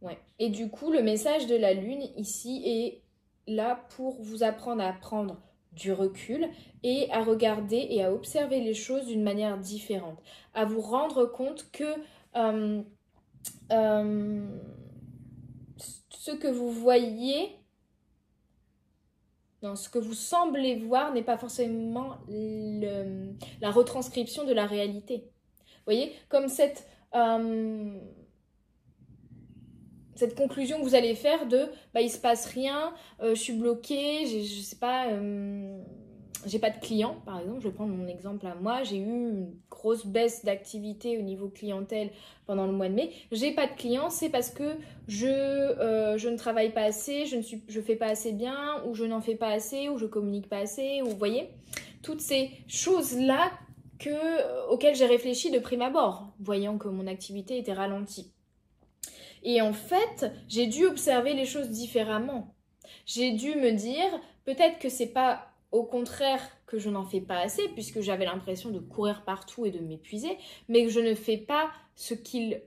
Ouais. Et du coup, le message de la lune ici est là pour vous apprendre à prendre du recul et à regarder et à observer les choses d'une manière différente, à vous rendre compte que ce que vous voyez, non, ce que vous semblez voir n'est pas forcément la retranscription de la réalité. Vous voyez, comme cette conclusion que vous allez faire de il se passe rien, je suis bloquée, je sais pas, j'ai pas de clients par exemple, je vais prendre mon exemple à moi, j'ai eu une grosse baisse d'activité au niveau clientèle pendant le mois de mai, j'ai pas de clients, c'est parce que je ne travaille pas assez, je fais pas assez bien, ou je n'en fais pas assez, ou je communique pas assez, ou vous voyez, toutes ces choses-là auxquelles j'ai réfléchi de prime abord, voyant que mon activité était ralentie. Et en fait, j'ai dû observer les choses différemment. J'ai dû me dire, peut-être que c'est pas au contraire que je n'en fais pas assez, puisque j'avais l'impression de courir partout et de m'épuiser, mais que je ne fais pas ce qu'il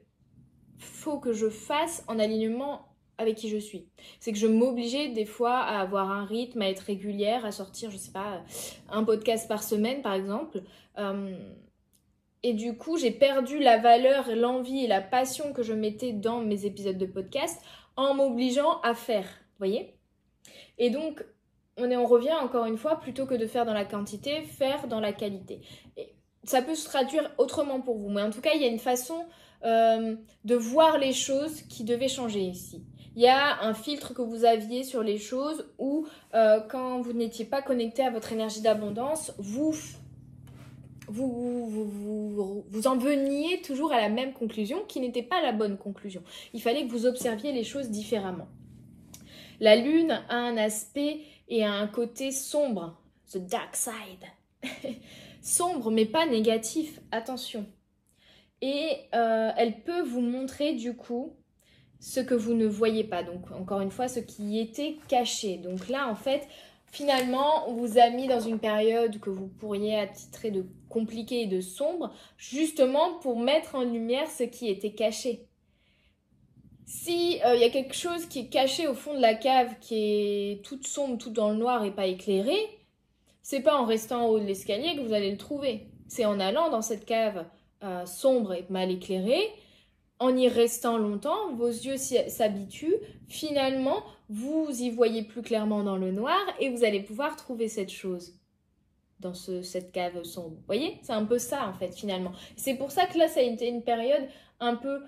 faut que je fasse en alignement avec qui je suis. C'est que je m'obligeais des fois à avoir un rythme, à être régulière, à sortir, je sais pas, un podcast par semaine par exemple. Et du coup, j'ai perdu la valeur, l'envie et la passion que je mettais dans mes épisodes de podcast en m'obligeant à faire, vous voyez? Et donc, on revient encore une fois, plutôt que de faire dans la quantité, faire dans la qualité. Et ça peut se traduire autrement pour vous, mais en tout cas, il y a une façon de voir les choses qui devait changer ici. Il y a un filtre que vous aviez sur les choses où, quand vous n'étiez pas connecté à votre énergie d'abondance, vous en veniez toujours à la même conclusion qui n'était pas la bonne conclusion. Il fallait que vous observiez les choses différemment. La lune a un aspect et a un côté sombre, the dark side. Sombre mais pas négatif, attention. Et elle peut vous montrer du coup ce que vous ne voyez pas. Donc encore une fois, ce qui était caché. Donc là en fait, finalement, on vous a mis dans une période que vous pourriez attitrer de compliquée et de sombre, justement pour mettre en lumière ce qui était caché. Si y a quelque chose qui est caché au fond de la cave, qui est toute sombre, tout dans le noir et pas éclairé, c'est pas en restant en haut de l'escalier que vous allez le trouver. C'est en allant dans cette cave sombre et mal éclairée, en y restant longtemps, vos yeux s'habituent, finalement, vous y voyez plus clairement dans le noir et vous allez pouvoir trouver cette chose dans cette cave sombre. Vous voyez? C'est un peu ça en fait finalement. C'est pour ça que là, ça a été une période un peu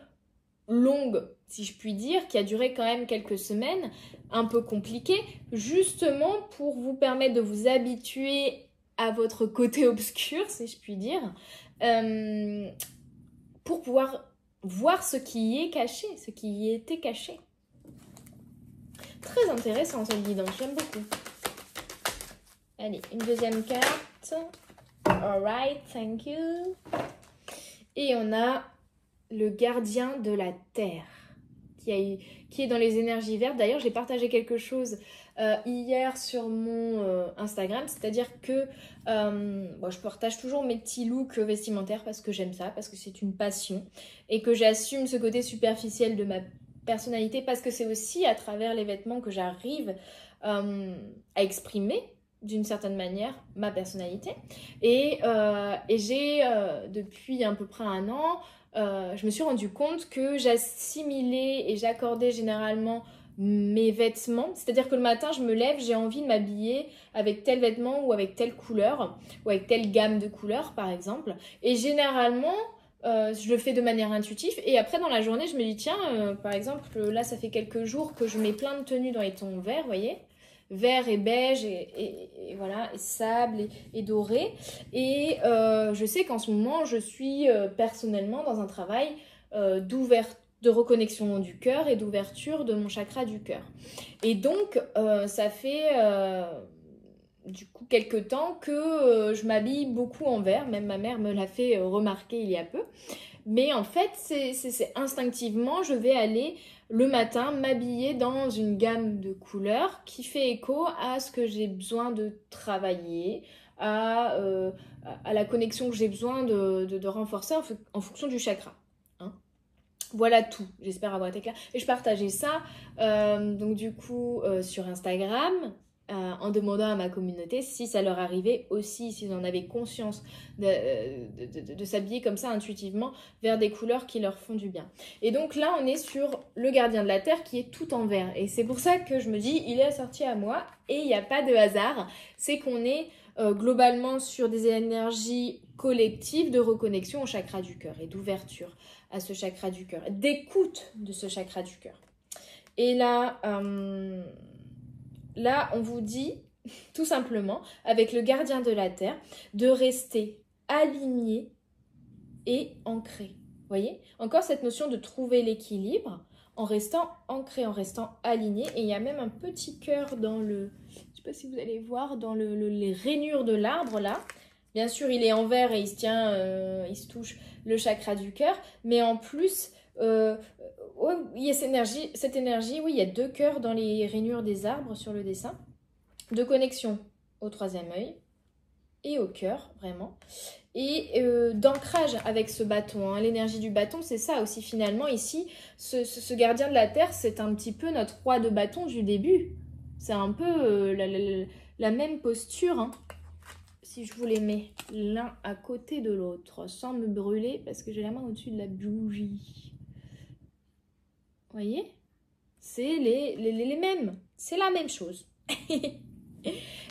longue, si je puis dire, qui a duré quand même quelques semaines, un peu compliquée, justement pour vous permettre de vous habituer à votre côté obscur, si je puis dire, pour pouvoir voir ce qui y est caché, ce qui y était caché. Très intéressant cette guidance, j'aime beaucoup. Allez, une deuxième carte. Alright, thank you. Et on a le gardien de la terre qui est dans les énergies vertes. D'ailleurs, j'ai partagé quelque chose hier sur mon Instagram, c'est-à-dire que je partage toujours mes petits looks vestimentaires parce que j'aime ça, parce que c'est une passion et que j'assume ce côté superficiel de ma personnalité parce que c'est aussi à travers les vêtements que j'arrive à exprimer d'une certaine manière ma personnalité. Et j'ai, depuis à peu près un an, je me suis rendu compte que j'assimilais et j'accordais généralement mes vêtements. C'est-à-dire que le matin, je me lève, j'ai envie de m'habiller avec tel vêtement ou avec telle couleur ou avec telle gamme de couleurs, par exemple. Et généralement, je le fais de manière intuitive. Et après, dans la journée, je me dis, tiens, par exemple, là, ça fait quelques jours que je mets plein de tenues dans les tons verts, vous voyez, vert et beige et voilà, et sable et doré. Et je sais qu'en ce moment, je suis personnellement dans un travail de reconnexion du cœur et d'ouverture de mon chakra du cœur. Et donc, ça fait du coup quelques temps que je m'habille beaucoup en vert. Même ma mère me l'a fait remarquer il y a peu. Mais en fait, c'est instinctivement, je vais aller le matin m'habiller dans une gamme de couleurs qui fait écho à ce que j'ai besoin de travailler, à la connexion que j'ai besoin de renforcer en fonction du chakra. Hein. Voilà tout, j'espère avoir été claire. Et je partageais ça donc du coup sur Instagram. En demandant à ma communauté si ça leur arrivait aussi, s'ils en avaient conscience de s'habiller comme ça intuitivement vers des couleurs qui leur font du bien. Et donc là, on est sur le gardien de la terre qui est tout en vert. Et c'est pour ça que je me dis, il est assorti à moi et il n'y a pas de hasard. C'est qu'on est globalement sur des énergies collectives de reconnexion au chakra du cœur et d'ouverture à ce chakra du cœur, d'écoute de ce chakra du cœur. Et là... Là, on vous dit, tout simplement, avec le gardien de la terre, de rester aligné et ancré. Vous voyez? Encore cette notion de trouver l'équilibre en restant ancré, en restant aligné. Et il y a même un petit cœur dans le... Je ne sais pas si vous allez voir, dans les rainures de l'arbre, là. Bien sûr, il est en vert et il se tient, il se touche le chakra du cœur. Mais en plus... il y a cette énergie, oui, il y a 2 cœurs dans les rainures des arbres sur le dessin, de connexion au troisième œil et au cœur, vraiment. Et d'ancrage avec ce bâton, hein. L'énergie du bâton, c'est ça aussi finalement. Ici, ce gardien de la Terre, c'est un petit peu notre roi de bâton du début. C'est un peu la même posture, hein. Si je vous les mets l'un à côté de l'autre, sans me brûler, parce que j'ai la main au-dessus de la bougie. Vous voyez? C'est les mêmes. C'est la même chose.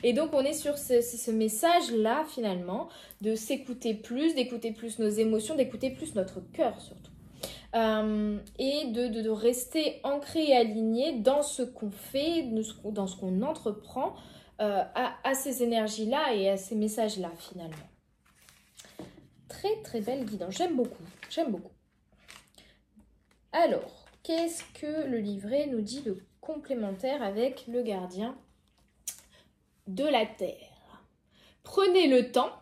Et donc, on est sur ce message-là, finalement, de s'écouter plus, d'écouter plus nos émotions, d'écouter plus notre cœur, surtout. Et de rester ancré et aligné dans ce qu'on fait, dans ce qu'on entreprend, à ces énergies-là et à ces messages-là, finalement. Très, très belle guidance. J'aime beaucoup. J'aime beaucoup. Alors, qu'est-ce que le livret nous dit de complémentaire avec le gardien de la Terre? Prenez le temps,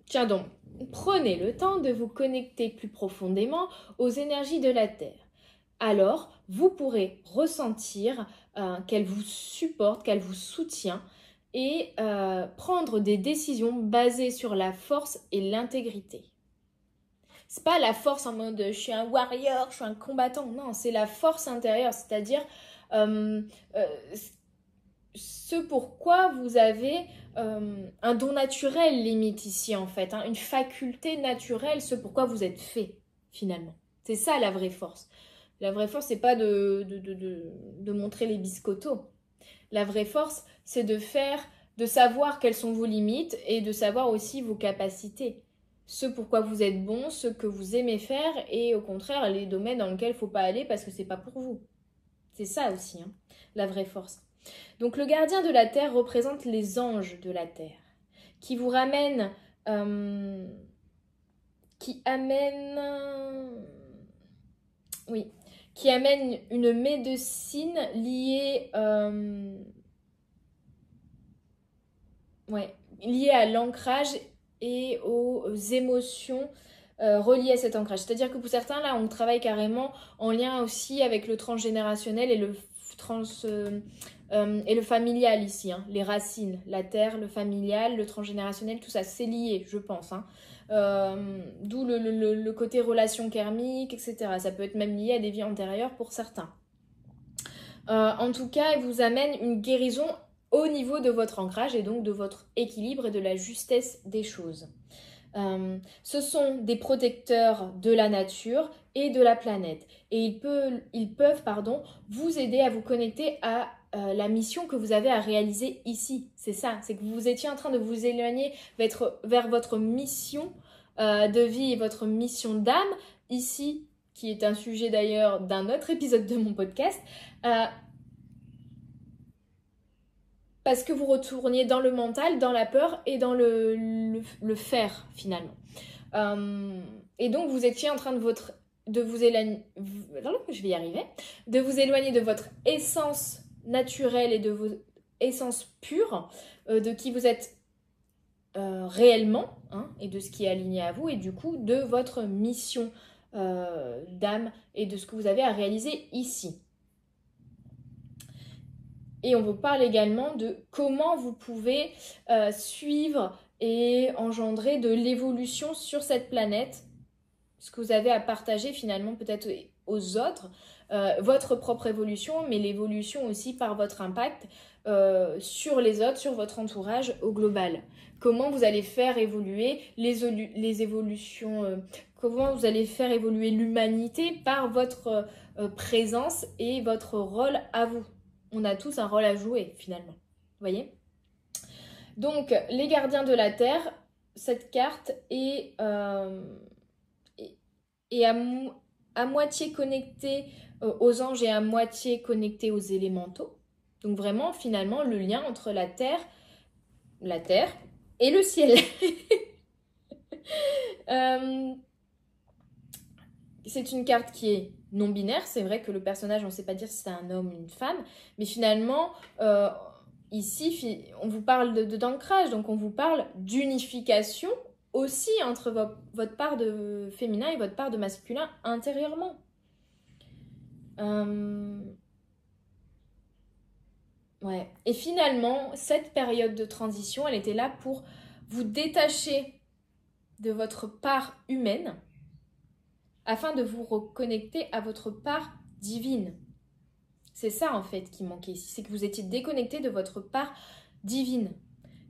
tiens donc, prenez le temps de vous connecter plus profondément aux énergies de la Terre. Alors, vous pourrez ressentir qu'elle vous supporte, qu'elle vous soutient et prendre des décisions basées sur la force et l'intégrité. C'est pas la force en mode je suis un warrior, je suis un combattant. Non, c'est la force intérieure, c'est-à-dire ce pourquoi vous avez un don naturel limite ici en fait, hein, une faculté naturelle, ce pourquoi vous êtes fait finalement. C'est ça la vraie force. La vraie force, c'est pas de montrer les biscottos. La vraie force, c'est de savoir quelles sont vos limites et de savoir aussi vos capacités. Ce pourquoi vous êtes bon, ce que vous aimez faire et au contraire les domaines dans lesquels il ne faut pas aller parce que c'est pas pour vous. C'est ça aussi, hein, la vraie force. Donc le gardien de la Terre représente les anges de la Terre qui vous ramènent, qui amènent une médecine liée, liée à l'ancrage et aux émotions reliées à cet ancrage. C'est-à-dire que pour certains, là, on travaille carrément en lien aussi avec le transgénérationnel et le familial ici, hein, les racines, la terre, le familial, le transgénérationnel, tout ça, c'est lié, je pense, hein. D'où le côté relation karmique, etc. Ça peut être même lié à des vies antérieures pour certains. En tout cas, il vous amène une guérison au niveau de votre ancrage et donc de votre équilibre et de la justesse des choses. Ce sont des protecteurs de la nature et de la planète. Et ils peuvent vous aider à vous connecter à la mission que vous avez à réaliser ici. C'est ça, c'est que vous étiez en train de vous éloigner vers votre mission de vie et votre mission d'âme, ici, qui est un sujet d'ailleurs d'un autre épisode de mon podcast, parce que vous retourniez dans le mental, dans la peur et dans le faire finalement. Et donc vous étiez en train de vous éloigner, je vais y arriver, de vous éloigner de votre essence naturelle et de vos essences pures, de qui vous êtes réellement, hein, et de ce qui est aligné à vous, et du coup de votre mission d'âme et de ce que vous avez à réaliser ici. Et on vous parle également de comment vous pouvez suivre et engendrer de l'évolution sur cette planète, ce que vous avez à partager finalement peut-être aux autres, votre propre évolution, mais l'évolution aussi par votre impact sur les autres, sur votre entourage au global. Comment vous allez faire évoluer les évolutions, comment vous allez faire évoluer l'humanité par votre présence et votre rôle à vous. On a tous un rôle à jouer finalement, vous voyez? Donc les gardiens de la Terre, cette carte est à moitié connectée aux anges et à moitié connectée aux élémentaux. Donc vraiment finalement le lien entre la Terre et le ciel. C'est une carte qui est non binaire, c'est vrai que le personnage, on ne sait pas dire si c'est un homme ou une femme, mais finalement, ici, on vous parle d'ancrage, donc on vous parle d'unification aussi entre votre part de féminin et votre part de masculin intérieurement. Ouais. Et finalement, cette période de transition, elle était là pour vous détacher de votre part humaine afin de vous reconnecter à votre part divine. C'est ça en fait qui manquait ici, c'est que vous étiez déconnecté de votre part divine.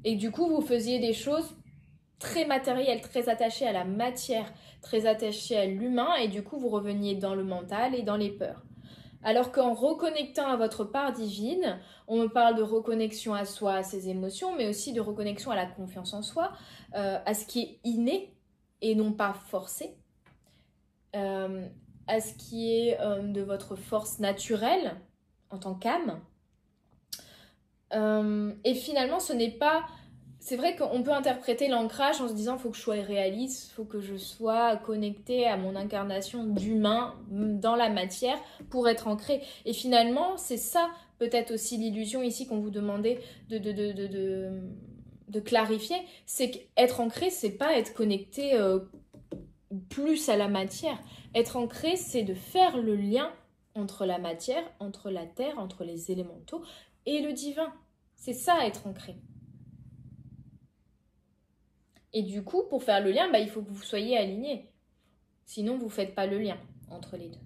Et du coup, vous faisiez des choses très matérielles, très attachées à la matière, très attachées à l'humain, et du coup, vous reveniez dans le mental et dans les peurs. Alors qu'en reconnectant à votre part divine, on me parle de reconnexion à soi, à ses émotions, mais aussi de reconnexion à la confiance en soi, à ce qui est inné et non pas forcé, à ce qui est de votre force naturelle en tant qu'âme. Et finalement, ce n'est pas... C'est vrai qu'on peut interpréter l'ancrage en se disant il faut que je sois réaliste, il faut que je sois connectée à mon incarnation d'humain dans la matière pour être ancrée. Et finalement, c'est ça peut-être aussi l'illusion ici qu'on vous demandait de clarifier, c'est qu'être ancré, c'est pas être connecté plus à la matière. Être ancré, c'est de faire le lien entre la matière, entre la terre, entre les élémentaux et le divin. C'est ça, être ancré. Et du coup, pour faire le lien, il faut que vous soyez alignés. Sinon, vous ne faites pas le lien entre les deux.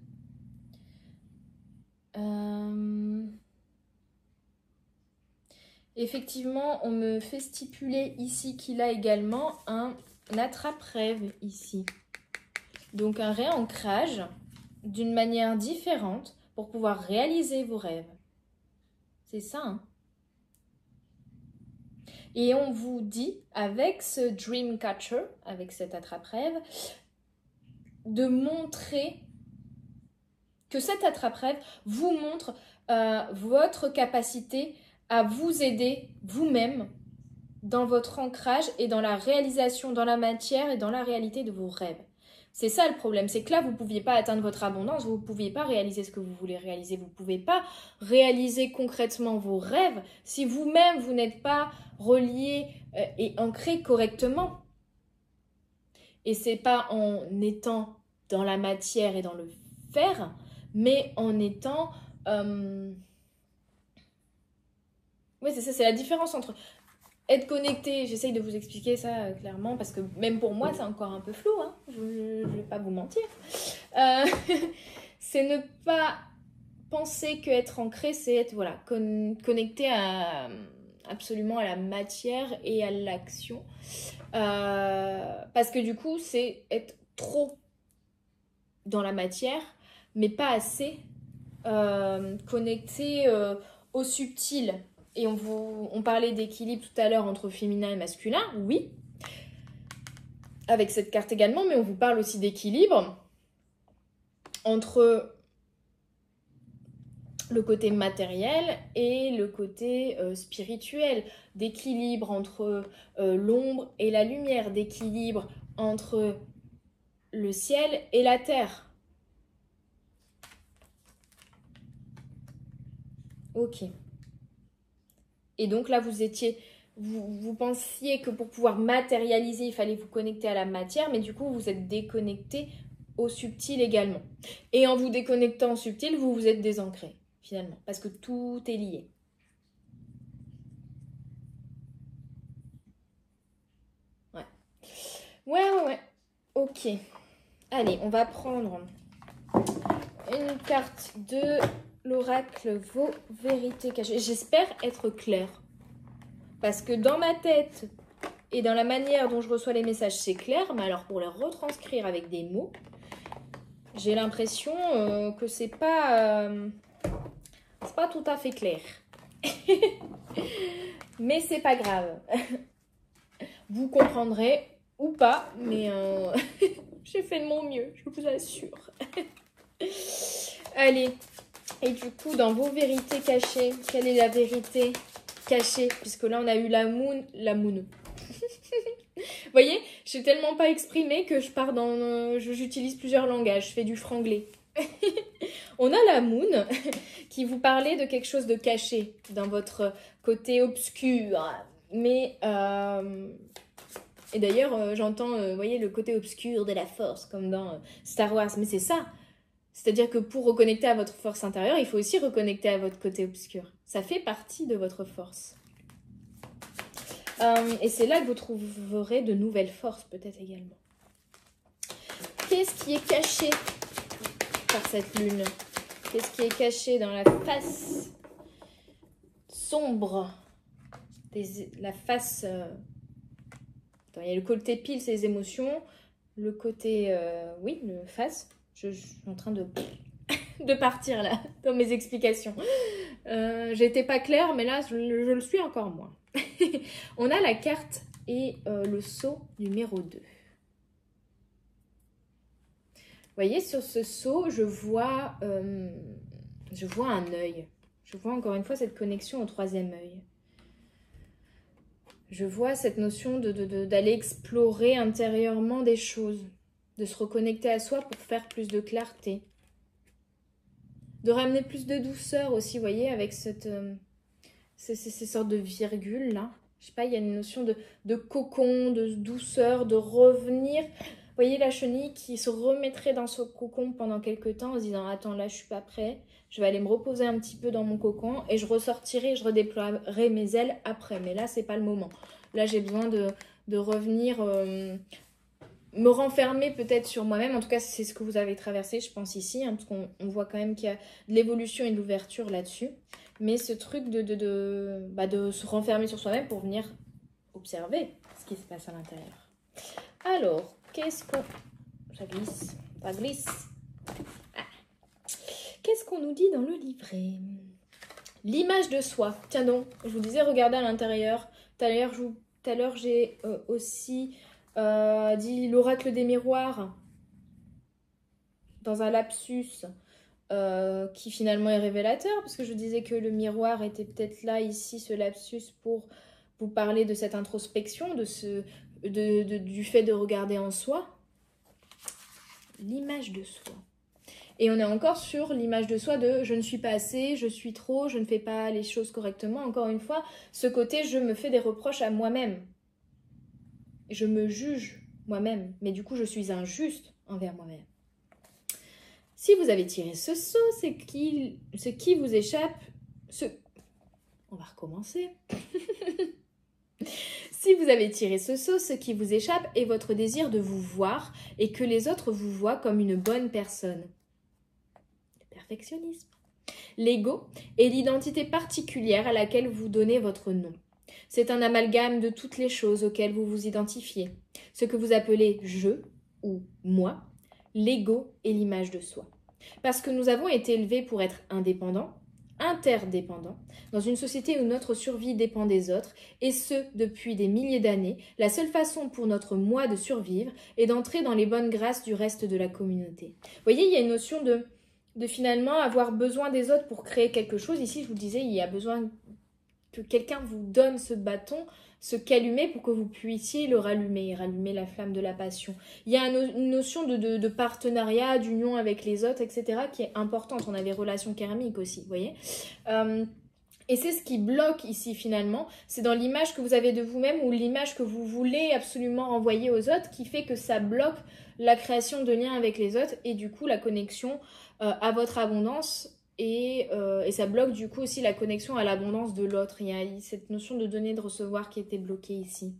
Effectivement, on me fait stipuler ici qu'il a également un attrape-rêve ici. Donc un réancrage d'une manière différente pour pouvoir réaliser vos rêves. C'est ça, hein? Et on vous dit, avec ce dream catcher, avec cet attrape-rêve, de montrer que cet attrape-rêve vous montre votre capacité à vous aider vous-même dans votre ancrage et dans la réalisation, dans la matière et dans la réalité de vos rêves. C'est ça le problème, c'est que là, vous ne pouviez pas atteindre votre abondance, vous ne pouviez pas réaliser ce que vous voulez réaliser, vous ne pouvez pas réaliser concrètement vos rêves si vous-même, vous n'êtes pas relié et ancré correctement. Et c'est pas en étant dans la matière et dans le faire, mais en étant... Oui, c'est ça, c'est la différence entre être connecté, j'essaye de vous expliquer ça clairement, parce que même pour moi, c'est encore un peu flou, hein, je ne vais pas vous mentir. C'est ne pas penser qu'être ancré, c'est être connecté absolument à la matière et à l'action. Parce que du coup, c'est être trop dans la matière, mais pas assez connecté au subtil. Et on parlait d'équilibre tout à l'heure entre féminin et masculin, oui, avec cette carte également, mais on vous parle aussi d'équilibre entre le côté matériel et le côté spirituel, d'équilibre entre l'ombre et la lumière, d'équilibre entre le ciel et la terre. Ok. Et donc là, vous pensiez que pour pouvoir matérialiser, il fallait vous connecter à la matière, mais du coup, vous êtes déconnecté au subtil également. Et en vous déconnectant au subtil, vous vous êtes désancré, finalement, parce que tout est lié. Ouais. Ok. Allez, on va prendre une carte de l'oracle Vos vérités cachées. J'espère être claire. Parce que dans ma tête et dans la manière dont je reçois les messages, c'est clair. Mais alors pour les retranscrire avec des mots, j'ai l'impression que c'est pas tout à fait clair. Mais c'est pas grave. Vous comprendrez ou pas, mais j'ai fait de mon mieux, je vous assure. Allez, et du coup, dans vos vérités cachées, quelle est la vérité cachée? Puisque là, on a eu la moon. Vous voyez, je suis tellement pas exprimée que j'utilise plusieurs langages, je fais du franglais. On a la moon qui vous parlait de quelque chose de caché dans votre côté obscur. Mais, et d'ailleurs, j'entends, vous voyez, le côté obscur de la force, comme dans Star Wars. Mais c'est ça. C'est-à-dire que pour reconnecter à votre force intérieure, il faut aussi reconnecter à votre côté obscur. Ça fait partie de votre force. Et c'est là que vous trouverez de nouvelles forces, peut-être également. Qu'est-ce qui est caché par cette lune? Qu'est-ce qui est caché dans la face sombre? La face... Attends, il y a le côté pile, c'est les émotions. Le côté... oui, le face. Je suis en train de partir là, dans mes explications. J'étais pas claire, mais là, je le suis encore moins. On a la carte et le seau numéro 2. Vous voyez, sur ce seau, je vois un œil. Je vois encore une fois cette connexion au troisième œil. Je vois cette notion d'aller explorer intérieurement des choses, de se reconnecter à soi pour faire plus de clarté, de ramener plus de douceur aussi, vous voyez, avec ces sortes de virgules là. Je sais pas, il y a une notion de cocon, de douceur, de revenir. Vous voyez la chenille qui se remettrait dans ce cocon pendant quelques temps en se disant « Attends, là, je suis pas prêt. Je vais aller me reposer un petit peu dans mon cocon et je ressortirai, je redéploierai mes ailes après. Mais là, c'est pas le moment. Là, j'ai besoin de revenir me renfermer peut-être sur moi-même. En tout cas, c'est ce que vous avez traversé, je pense, ici. Hein, parce qu'on voit quand même qu'il y a de l'évolution et de l'ouverture là-dessus. Mais ce truc de se renfermer sur soi-même pour venir observer ce qui se passe à l'intérieur. Alors, qu'est-ce qu'on... Ça glisse, ça glisse. Ah. Qu'est-ce qu'on nous dit dans le livret? L'image de soi. Tiens donc, je vous disais, regardez à l'intérieur. Tout à l'heure, j'ai aussi dit l'oracle des miroirs dans un lapsus qui finalement est révélateur, parce que je disais que le miroir était peut-être là, ici, ce lapsus, pour vous parler de cette introspection, du fait de regarder en soi. L'image de soi. Et on est encore sur l'image de soi de je ne suis pas assez, je suis trop, je ne fais pas les choses correctement. Encore une fois, ce côté je me fais des reproches à moi-même. Je me juge moi-même, mais du coup je suis injuste envers moi-même. Si vous avez tiré ce sceau, ce qui vous échappe, on va recommencer. Si vous avez tiré ce sceau, ce qui vous échappe est votre désir de vous voir et que les autres vous voient comme une bonne personne. Le perfectionnisme. L'ego est l'identité particulière à laquelle vous donnez votre nom. C'est un amalgame de toutes les choses auxquelles vous vous identifiez. Ce que vous appelez « je » ou « moi », l'ego est l'image de soi. Parce que nous avons été élevés pour être indépendants, interdépendants, dans une société où notre survie dépend des autres, et ce, depuis des milliers d'années, la seule façon pour notre moi de survivre est d'entrer dans les bonnes grâces du reste de la communauté. Vous voyez, il y a une notion de finalement avoir besoin des autres pour créer quelque chose. Ici, je vous disais, il y a besoin que quelqu'un vous donne ce bâton, ce calumet pour que vous puissiez le rallumer la flamme de la passion. Il y a une notion de partenariat, d'union avec les autres, etc. qui est importante. On a des relations karmiques aussi, vous voyez. Et c'est ce qui bloque ici finalement. C'est dans l'image que vous avez de vous-même ou l'image que vous voulez absolument envoyer aux autres qui fait que ça bloque la création de liens avec les autres et du coup la connexion à votre abondance. Et ça bloque du coup aussi la connexion à l'abondance de l'autre. Il y a cette notion de donner, de recevoir qui était bloquée ici.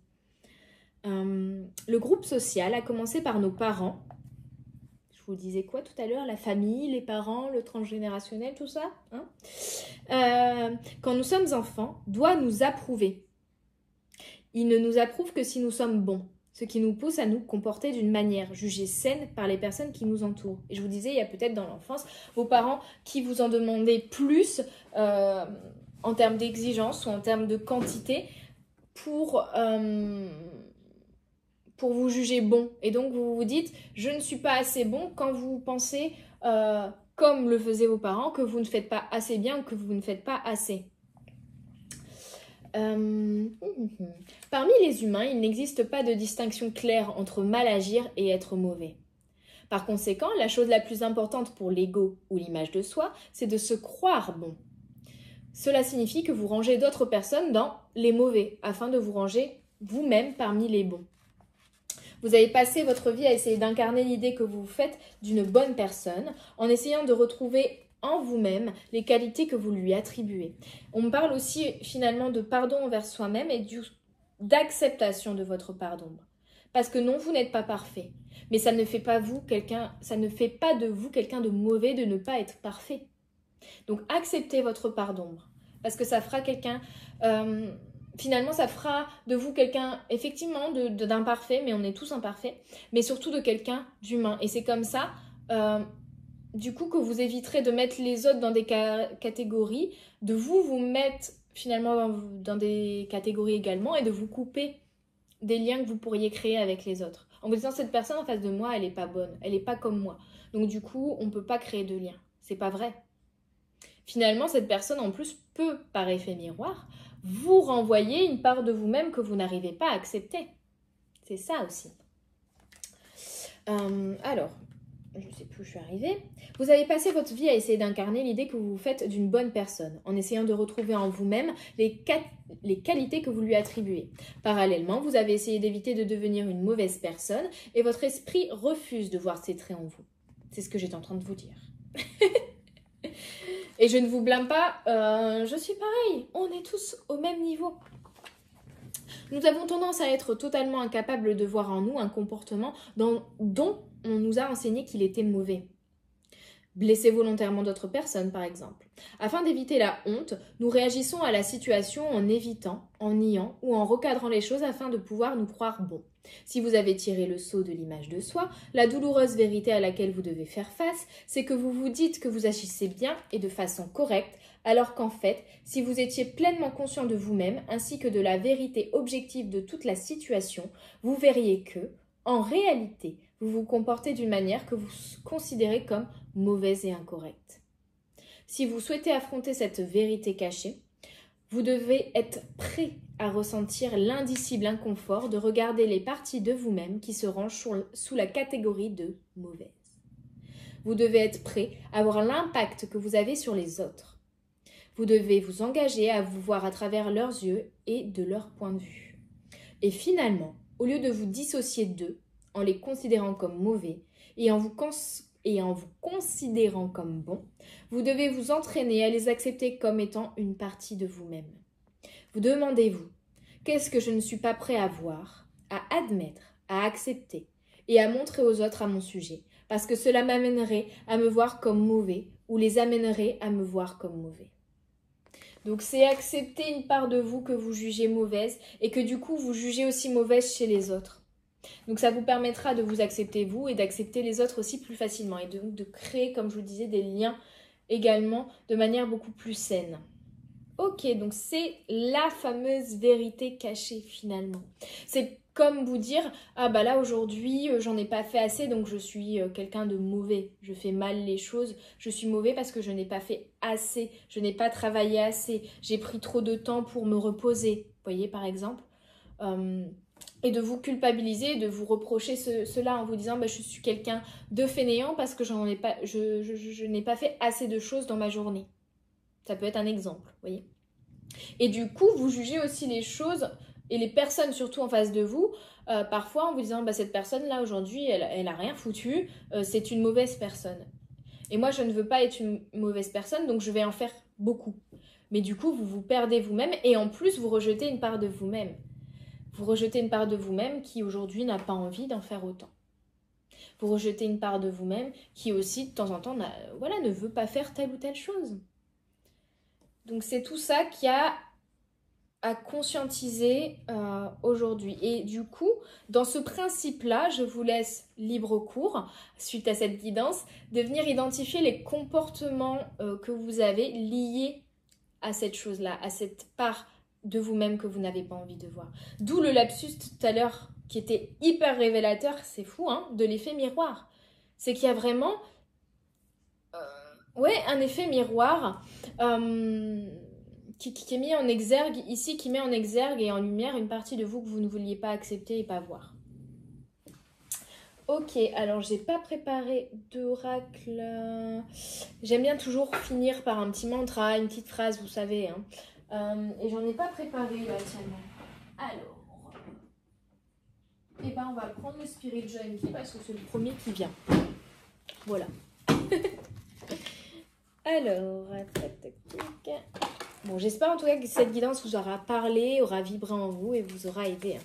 Le groupe social a commencé par nos parents. Je vous disais quoi tout à l'heure? La famille, les parents, le transgénérationnel, tout ça hein. Quand nous sommes enfants, doit nous approuver. Il ne nous approuve que si nous sommes bons. Ce qui nous pousse à nous comporter d'une manière jugée saine par les personnes qui nous entourent. Et je vous disais, il y a peut-être dans l'enfance vos parents qui vous en demandaient plus en termes d'exigence ou en termes de quantité pour vous juger bon. Et donc vous vous dites, je ne suis pas assez bon quand vous pensez, comme le faisaient vos parents, que vous ne faites pas assez bien ou que vous ne faites pas assez. Parmi les humains, il n'existe pas de distinction claire entre mal agir et être mauvais. Par conséquent, la chose la plus importante pour l'ego ou l'image de soi, c'est de se croire bon. Cela signifie que vous rangez d'autres personnes dans les mauvais, afin de vous ranger vous-même parmi les bons. Vous avez passé votre vie à essayer d'incarner l'idée que vous faites d'une bonne personne en essayant de retrouver en vous-même les qualités que vous lui attribuez. On me parle aussi finalement de pardon envers soi-même et d'acceptation de votre part d'ombre. Parce que non, vous n'êtes pas parfait. Mais ça ne fait pas de vous quelqu'un de mauvais de ne pas être parfait. Donc acceptez votre part d'ombre. Parce que ça fera quelqu'un... finalement, ça fera de vous quelqu'un, effectivement, d'imparfait, mais on est tous imparfaits, mais surtout de quelqu'un d'humain. Et c'est comme ça, du coup, que vous éviterez de mettre les autres dans des catégories, de vous mettre finalement dans des catégories également et de vous couper des liens que vous pourriez créer avec les autres. En vous disant, cette personne en face de moi, elle n'est pas bonne, elle n'est pas comme moi. Donc du coup, on ne peut pas créer de lien. C'est pas vrai. Finalement, cette personne, en plus, peut, par effet miroir, vous renvoyer une part de vous-même que vous n'arrivez pas à accepter. C'est ça aussi. Alors, je ne sais plus où je suis arrivée. Vous avez passé votre vie à essayer d'incarner l'idée que vous faites d'une bonne personne, en essayant de retrouver en vous-même les qualités que vous lui attribuez. Parallèlement, vous avez essayé d'éviter de devenir une mauvaise personne et votre esprit refuse de voir ces traits en vous. C'est ce que j'étais en train de vous dire. Et je ne vous blâme pas, je suis pareil, on est tous au même niveau. Nous avons tendance à être totalement incapables de voir en nous un comportement dont on nous a enseigné qu'il était mauvais. Blesser volontairement d'autres personnes, par exemple. Afin d'éviter la honte, nous réagissons à la situation en évitant, en niant ou en recadrant les choses afin de pouvoir nous croire bons. Si vous avez tiré le sceau de l'image de soi, la douloureuse vérité à laquelle vous devez faire face, c'est que vous vous dites que vous agissez bien et de façon correcte, alors qu'en fait, si vous étiez pleinement conscient de vous-même ainsi que de la vérité objective de toute la situation, vous verriez que, en réalité, vous vous comportez d'une manière que vous considérez comme mauvaise et incorrecte. Si vous souhaitez affronter cette vérité cachée, vous devez être prêt à ressentir l'indicible inconfort de regarder les parties de vous-même qui se rangent sous la catégorie de mauvaise. Vous devez être prêt à voir l'impact que vous avez sur les autres. Vous devez vous engager à vous voir à travers leurs yeux et de leur point de vue. Et finalement, au lieu de vous dissocier d'eux, en les considérant comme mauvais et en vous considérant comme bons, vous devez vous entraîner à les accepter comme étant une partie de vous-même. Vous demandez-vous, qu'est-ce que je ne suis pas prêt à voir, à admettre, à accepter et à montrer aux autres à mon sujet, parce que cela m'amènerait à me voir comme mauvais ou les amènerait à me voir comme mauvais. Donc c'est accepter une part de vous que vous jugez mauvaise et que du coup vous jugez aussi mauvaise chez les autres. Donc ça vous permettra de vous accepter vous et d'accepter les autres aussi plus facilement et de créer, comme je vous disais, des liens également de manière beaucoup plus saine. Ok, donc c'est la fameuse vérité cachée finalement. C'est comme vous dire, ah bah là aujourd'hui j'en ai pas fait assez donc je suis quelqu'un de mauvais. Je fais mal les choses, je suis mauvais parce que je n'ai pas fait assez, je n'ai pas travaillé assez, j'ai pris trop de temps pour me reposer. Vous voyez par exemple et de vous culpabiliser, de vous reprocher cela en vous disant bah, je suis quelqu'un de fainéant parce que je n'ai pas fait assez de choses dans ma journée. Ça peut être un exemple, vous voyez. Et du coup, vous jugez aussi les choses et les personnes surtout en face de vous, parfois en vous disant bah, cette personne-là aujourd'hui, elle a rien foutu, c'est une mauvaise personne. Et moi, je ne veux pas être une mauvaise personne, donc je vais en faire beaucoup. Mais du coup, vous vous perdez vous-même et en plus, vous rejetez une part de vous-même. Vous rejetez une part de vous-même qui aujourd'hui n'a pas envie d'en faire autant. Vous rejetez une part de vous-même qui aussi de temps en temps ne veut pas faire telle ou telle chose. Donc c'est tout ça qu'il y a à conscientiser aujourd'hui. Et du coup, dans ce principe-là, je vous laisse libre cours, suite à cette guidance, de venir identifier les comportements que vous avez liés à cette chose-là, à cette part de vous-même que vous n'avez pas envie de voir. D'où le lapsus tout à l'heure qui était hyper révélateur, c'est fou, hein, de l'effet miroir. C'est qu'il y a vraiment un effet miroir qui est mis en exergue ici, qui met en exergue et en lumière une partie de vous que vous ne vouliez pas accepter et pas voir. Ok, alors j'ai pas préparé d'oracle. J'aime bien toujours finir par un petit mantra, une petite phrase, vous savez, hein. Et j'en ai pas préparé là, tiens. Alors. Et ben on va prendre le Spirit Join Key parce que c'est le premier qui vient. Voilà. Alors, tac, tac, tac. Bon, j'espère en tout cas que cette guidance vous aura parlé, aura vibré en vous et vous aura aidé.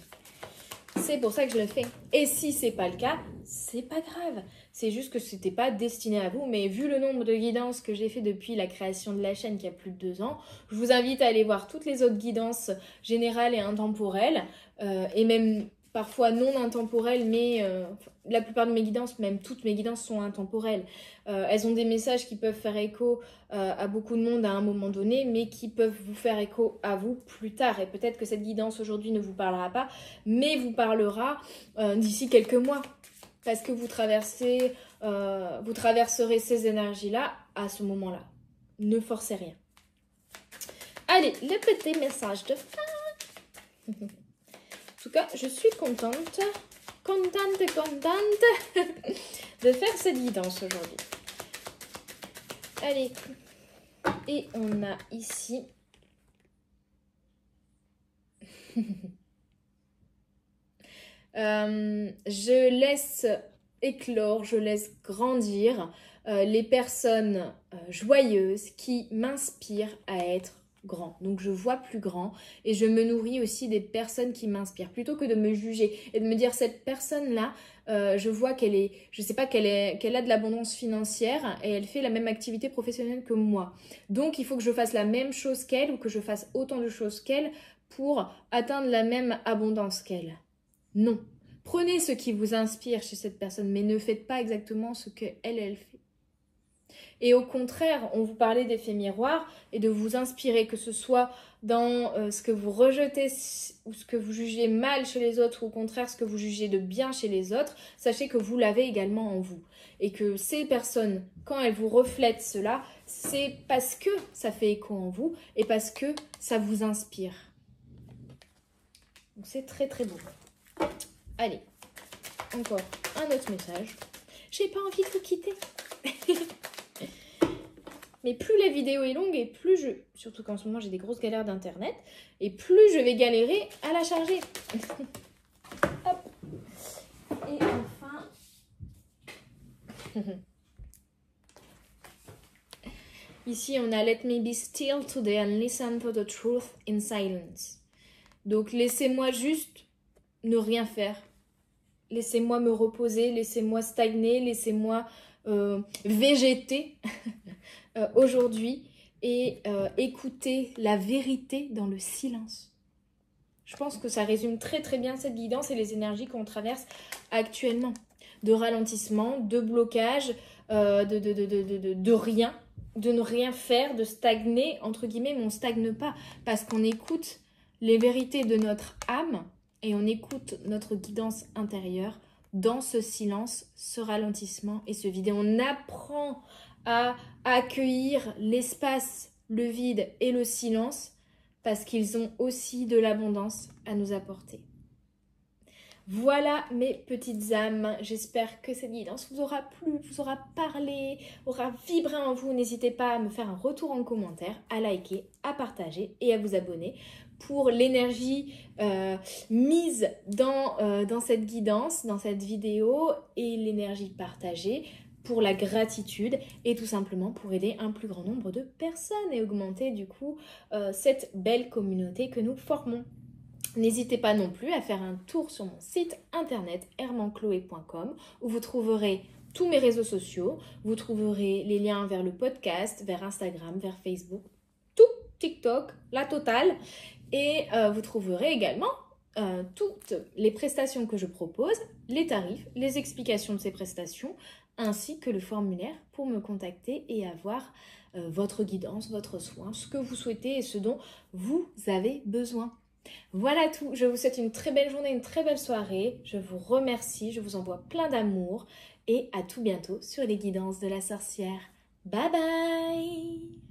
C'est pour ça que je le fais. Et si c'est pas le cas, c'est pas grave. C'est juste que c'était pas destiné à vous. Mais vu le nombre de guidances que j'ai fait depuis la création de la chaîne qui a plus de 2 ans, je vous invite à aller voir toutes les autres guidances générales et intemporelles. Et même parfois non intemporelles, mais la plupart de mes guidances, même toutes mes guidances sont intemporelles. Elles ont des messages qui peuvent faire écho à beaucoup de monde à un moment donné, mais qui peuvent vous faire écho à vous plus tard. Et peut-être que cette guidance aujourd'hui ne vous parlera pas, mais vous parlera d'ici quelques mois. Parce que vous traverserez ces énergies-là à ce moment-là. Ne forcez rien. Allez, le petit message de fin. En tout cas, je suis contente de faire cette guidance aujourd'hui. Allez, et on a ici je laisse éclore, je laisse grandir les personnes joyeuses qui m'inspirent à être grand. Donc je vois plus grand et je me nourris aussi des personnes qui m'inspirent plutôt que de me juger et de me dire cette personne-là, je vois je sais pas qu'elle a de l'abondance financière et elle fait la même activité professionnelle que moi. Donc il faut que je fasse la même chose qu'elle ou que je fasse autant de choses qu'elle pour atteindre la même abondance qu'elle. Non. Prenez ce qui vous inspire chez cette personne, mais ne faites pas exactement ce qu'elle fait. Et au contraire, on vous parlait d'effet miroir et de vous inspirer, que ce soit dans ce que vous rejetez ou ce que vous jugez mal chez les autres, ou au contraire ce que vous jugez de bien chez les autres, sachez que vous l'avez également en vous. Et que ces personnes, quand elles vous reflètent cela, c'est parce que ça fait écho en vous et parce que ça vous inspire. Donc c'est très très beau. Allez, encore un autre message. J'ai pas envie de vous quitter. Mais plus la vidéo est longue et plus surtout qu'en ce moment j'ai des grosses galères d'internet, et plus je vais galérer à la charger. Hop. Et enfin... Ici on a Let me be still today and listen to the truth in silence. Donc laissez-moi juste ne rien faire. Laissez-moi me reposer, laissez-moi stagner, laissez-moi végéter aujourd'hui et écouter la vérité dans le silence. Je pense que ça résume très très bien cette guidance et les énergies qu'on traverse actuellement. De ralentissement, de blocage, de rien, de ne rien faire, de stagner, entre guillemets, mais on ne stagne pas parce qu'on écoute les vérités de notre âme et on écoute notre guidance intérieure dans ce silence, ce ralentissement et ce vide. Et on apprend à accueillir l'espace, le vide et le silence parce qu'ils ont aussi de l'abondance à nous apporter. Voilà mes petites âmes, j'espère que cette guidance vous aura plu, vous aura parlé, aura vibré en vous. N'hésitez pas à me faire un retour en commentaire, à liker, à partager et à vous abonner pour l'énergie mise dans cette guidance, dans cette vidéo, et l'énergie partagée pour la gratitude et tout simplement pour aider un plus grand nombre de personnes et augmenter du coup cette belle communauté que nous formons. N'hésitez pas non plus à faire un tour sur mon site internet hermanchloé.com où vous trouverez tous mes réseaux sociaux, vous trouverez les liens vers le podcast, vers Instagram, vers Facebook, tout, TikTok, la totale. Et vous trouverez également toutes les prestations que je propose, les tarifs, les explications de ces prestations, ainsi que le formulaire pour me contacter et avoir votre guidance, votre soin, ce que vous souhaitez et ce dont vous avez besoin. Voilà tout, je vous souhaite une très belle journée, une très belle soirée, je vous remercie, je vous envoie plein d'amour et à tout bientôt sur les guidances de la sorcière. Bye bye!